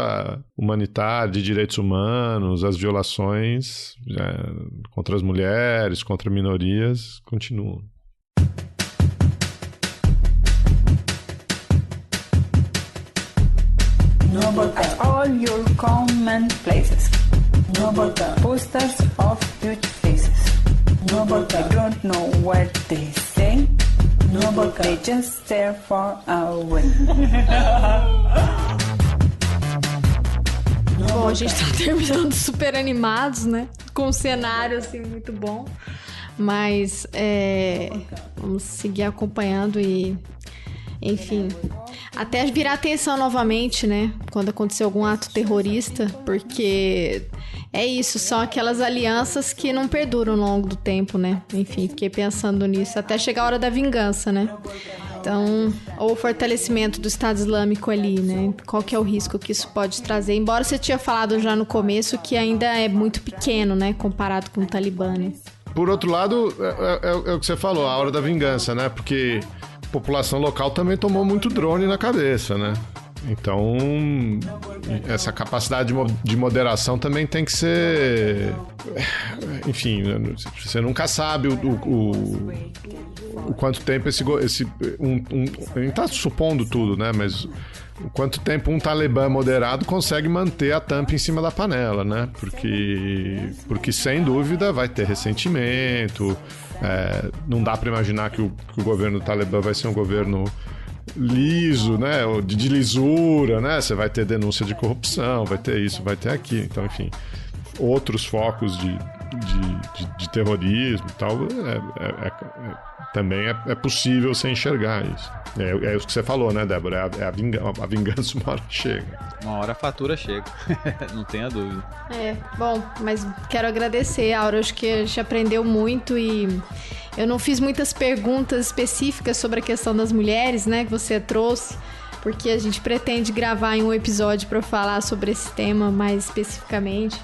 humanitária de direitos humanos, as violações contra as mulheres, contra minorias, continuam. No burqa at all your common places. No burqa posters of huge faces. No burqa don't know what they say. No burqa they just stare far away. Bom, a gente tá terminando super animados, né? Com um cenário assim muito bom. Mas vamos seguir acompanhando e... Enfim, até virar atenção novamente, né? Quando acontecer algum ato terrorista, porque é isso, são aquelas alianças que não perduram ao longo do tempo, né? Enfim, fiquei pensando nisso, até chegar a hora da vingança, né? Então, ou o fortalecimento do Estado Islâmico ali, né? Qual que é o risco que isso pode trazer? Embora você tinha falado já no começo que ainda é muito pequeno, né? Comparado com o Talibã, né? Por outro lado, é o que você falou, a hora da vingança, né? Porque... a população local também tomou muito drone na cabeça, né? Então, essa capacidade de moderação também tem que ser... Enfim, você nunca sabe o quanto tempo a gente tá supondo tudo, né? Mas o quanto tempo um Talibã moderado consegue manter a tampa em cima da panela, né? Porque sem dúvida vai ter ressentimento... não dá para imaginar que o governo do Talibã vai ser um governo liso, né? De lisura, né? Você vai ter denúncia de corrupção, vai ter isso, vai ter aquilo. Então, enfim, outros focos de terrorismo e tal, também é possível você enxergar isso. É isso que você falou, né, Débora? A vingança uma hora chega. Uma hora a fatura chega, não tenha dúvida. Bom, mas quero agradecer, Áureo, acho que a gente aprendeu muito e eu não fiz muitas perguntas específicas sobre a questão das mulheres, né, que você trouxe, porque a gente pretende gravar em um episódio para falar sobre esse tema mais especificamente.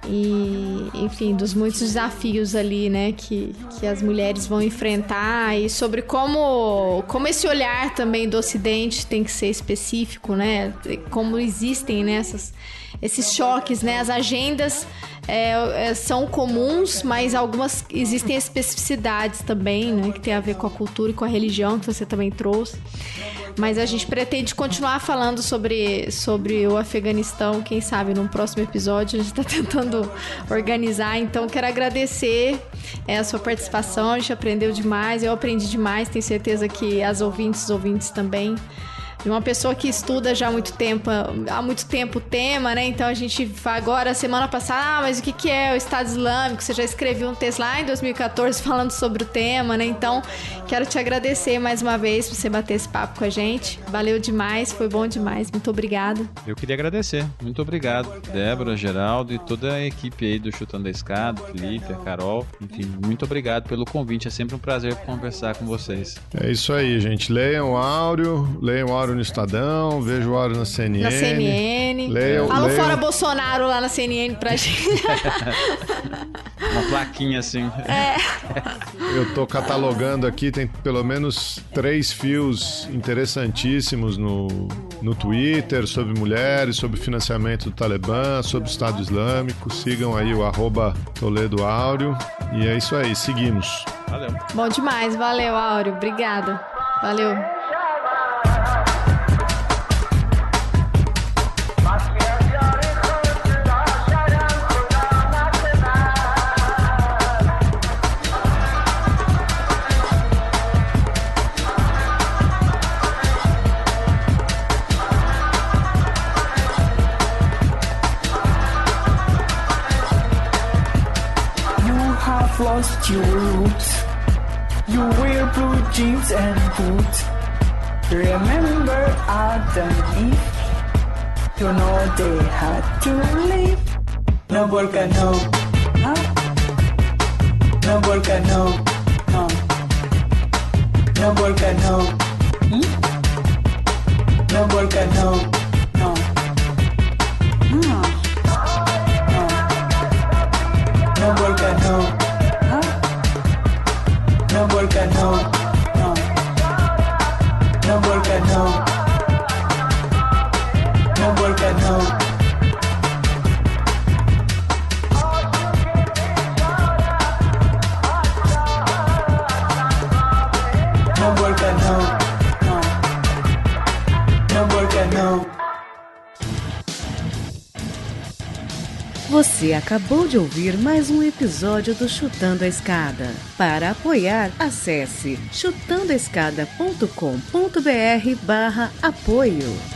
E, enfim, dos muitos desafios ali, né, que as mulheres vão enfrentar e sobre como esse olhar também do Ocidente tem que ser específico, né, como existem, né, esses choques, né, as agendas são comuns, mas algumas existem especificidades também, né, que tem a ver com a cultura e com a religião, que você também trouxe. Mas a gente pretende continuar falando sobre o Afeganistão, quem sabe num próximo episódio. A gente está tentando organizar, então quero agradecer a sua participação, a gente aprendeu demais, eu aprendi demais, tenho certeza que os ouvintes também. De uma pessoa que estuda já há muito tempo o tema, né? Então a gente agora, semana passada, mas o que é o Estado Islâmico? Você já escreveu um texto lá em 2014 falando sobre o tema, né? Então, quero te agradecer mais uma vez por você bater esse papo com a gente. Valeu demais, foi bom demais. Muito obrigada. Eu queria agradecer. Muito obrigado, Débora, Geraldo e toda a equipe aí do Chutando a Escada, Felipe, a Carol. Enfim, muito obrigado pelo convite. É sempre um prazer conversar com vocês. É isso aí, gente. Leiam o Áureo no Estadão, vejo o Áureo na CNN. Na CNN. Fala fora Bolsonaro lá na CNN pra gente. Uma plaquinha assim. Eu tô catalogando aqui, tem pelo menos 3 fios interessantíssimos no Twitter sobre mulheres, sobre financiamento do Talibã, sobre o Estado Islâmico. Sigam aí o @ToledoAurio. E é isso aí, seguimos. Valeu. Bom demais, valeu, Áureo. Obrigada. Valeu. Lost your roots. You wear blue jeans and boots. Remember Adam and Eve? You know they had to leave. No burqa, no. Huh? No burqa, no. No. No burqa, no. No burqa, no. No. No. No burqa, no. No burqa, no, no. No burqa, no. No burqa, no. No burqa, no, no. No burqa, no. Você acabou de ouvir mais um episódio do Chutando a Escada. Para apoiar, acesse chutandoaescada.com.br/apoio.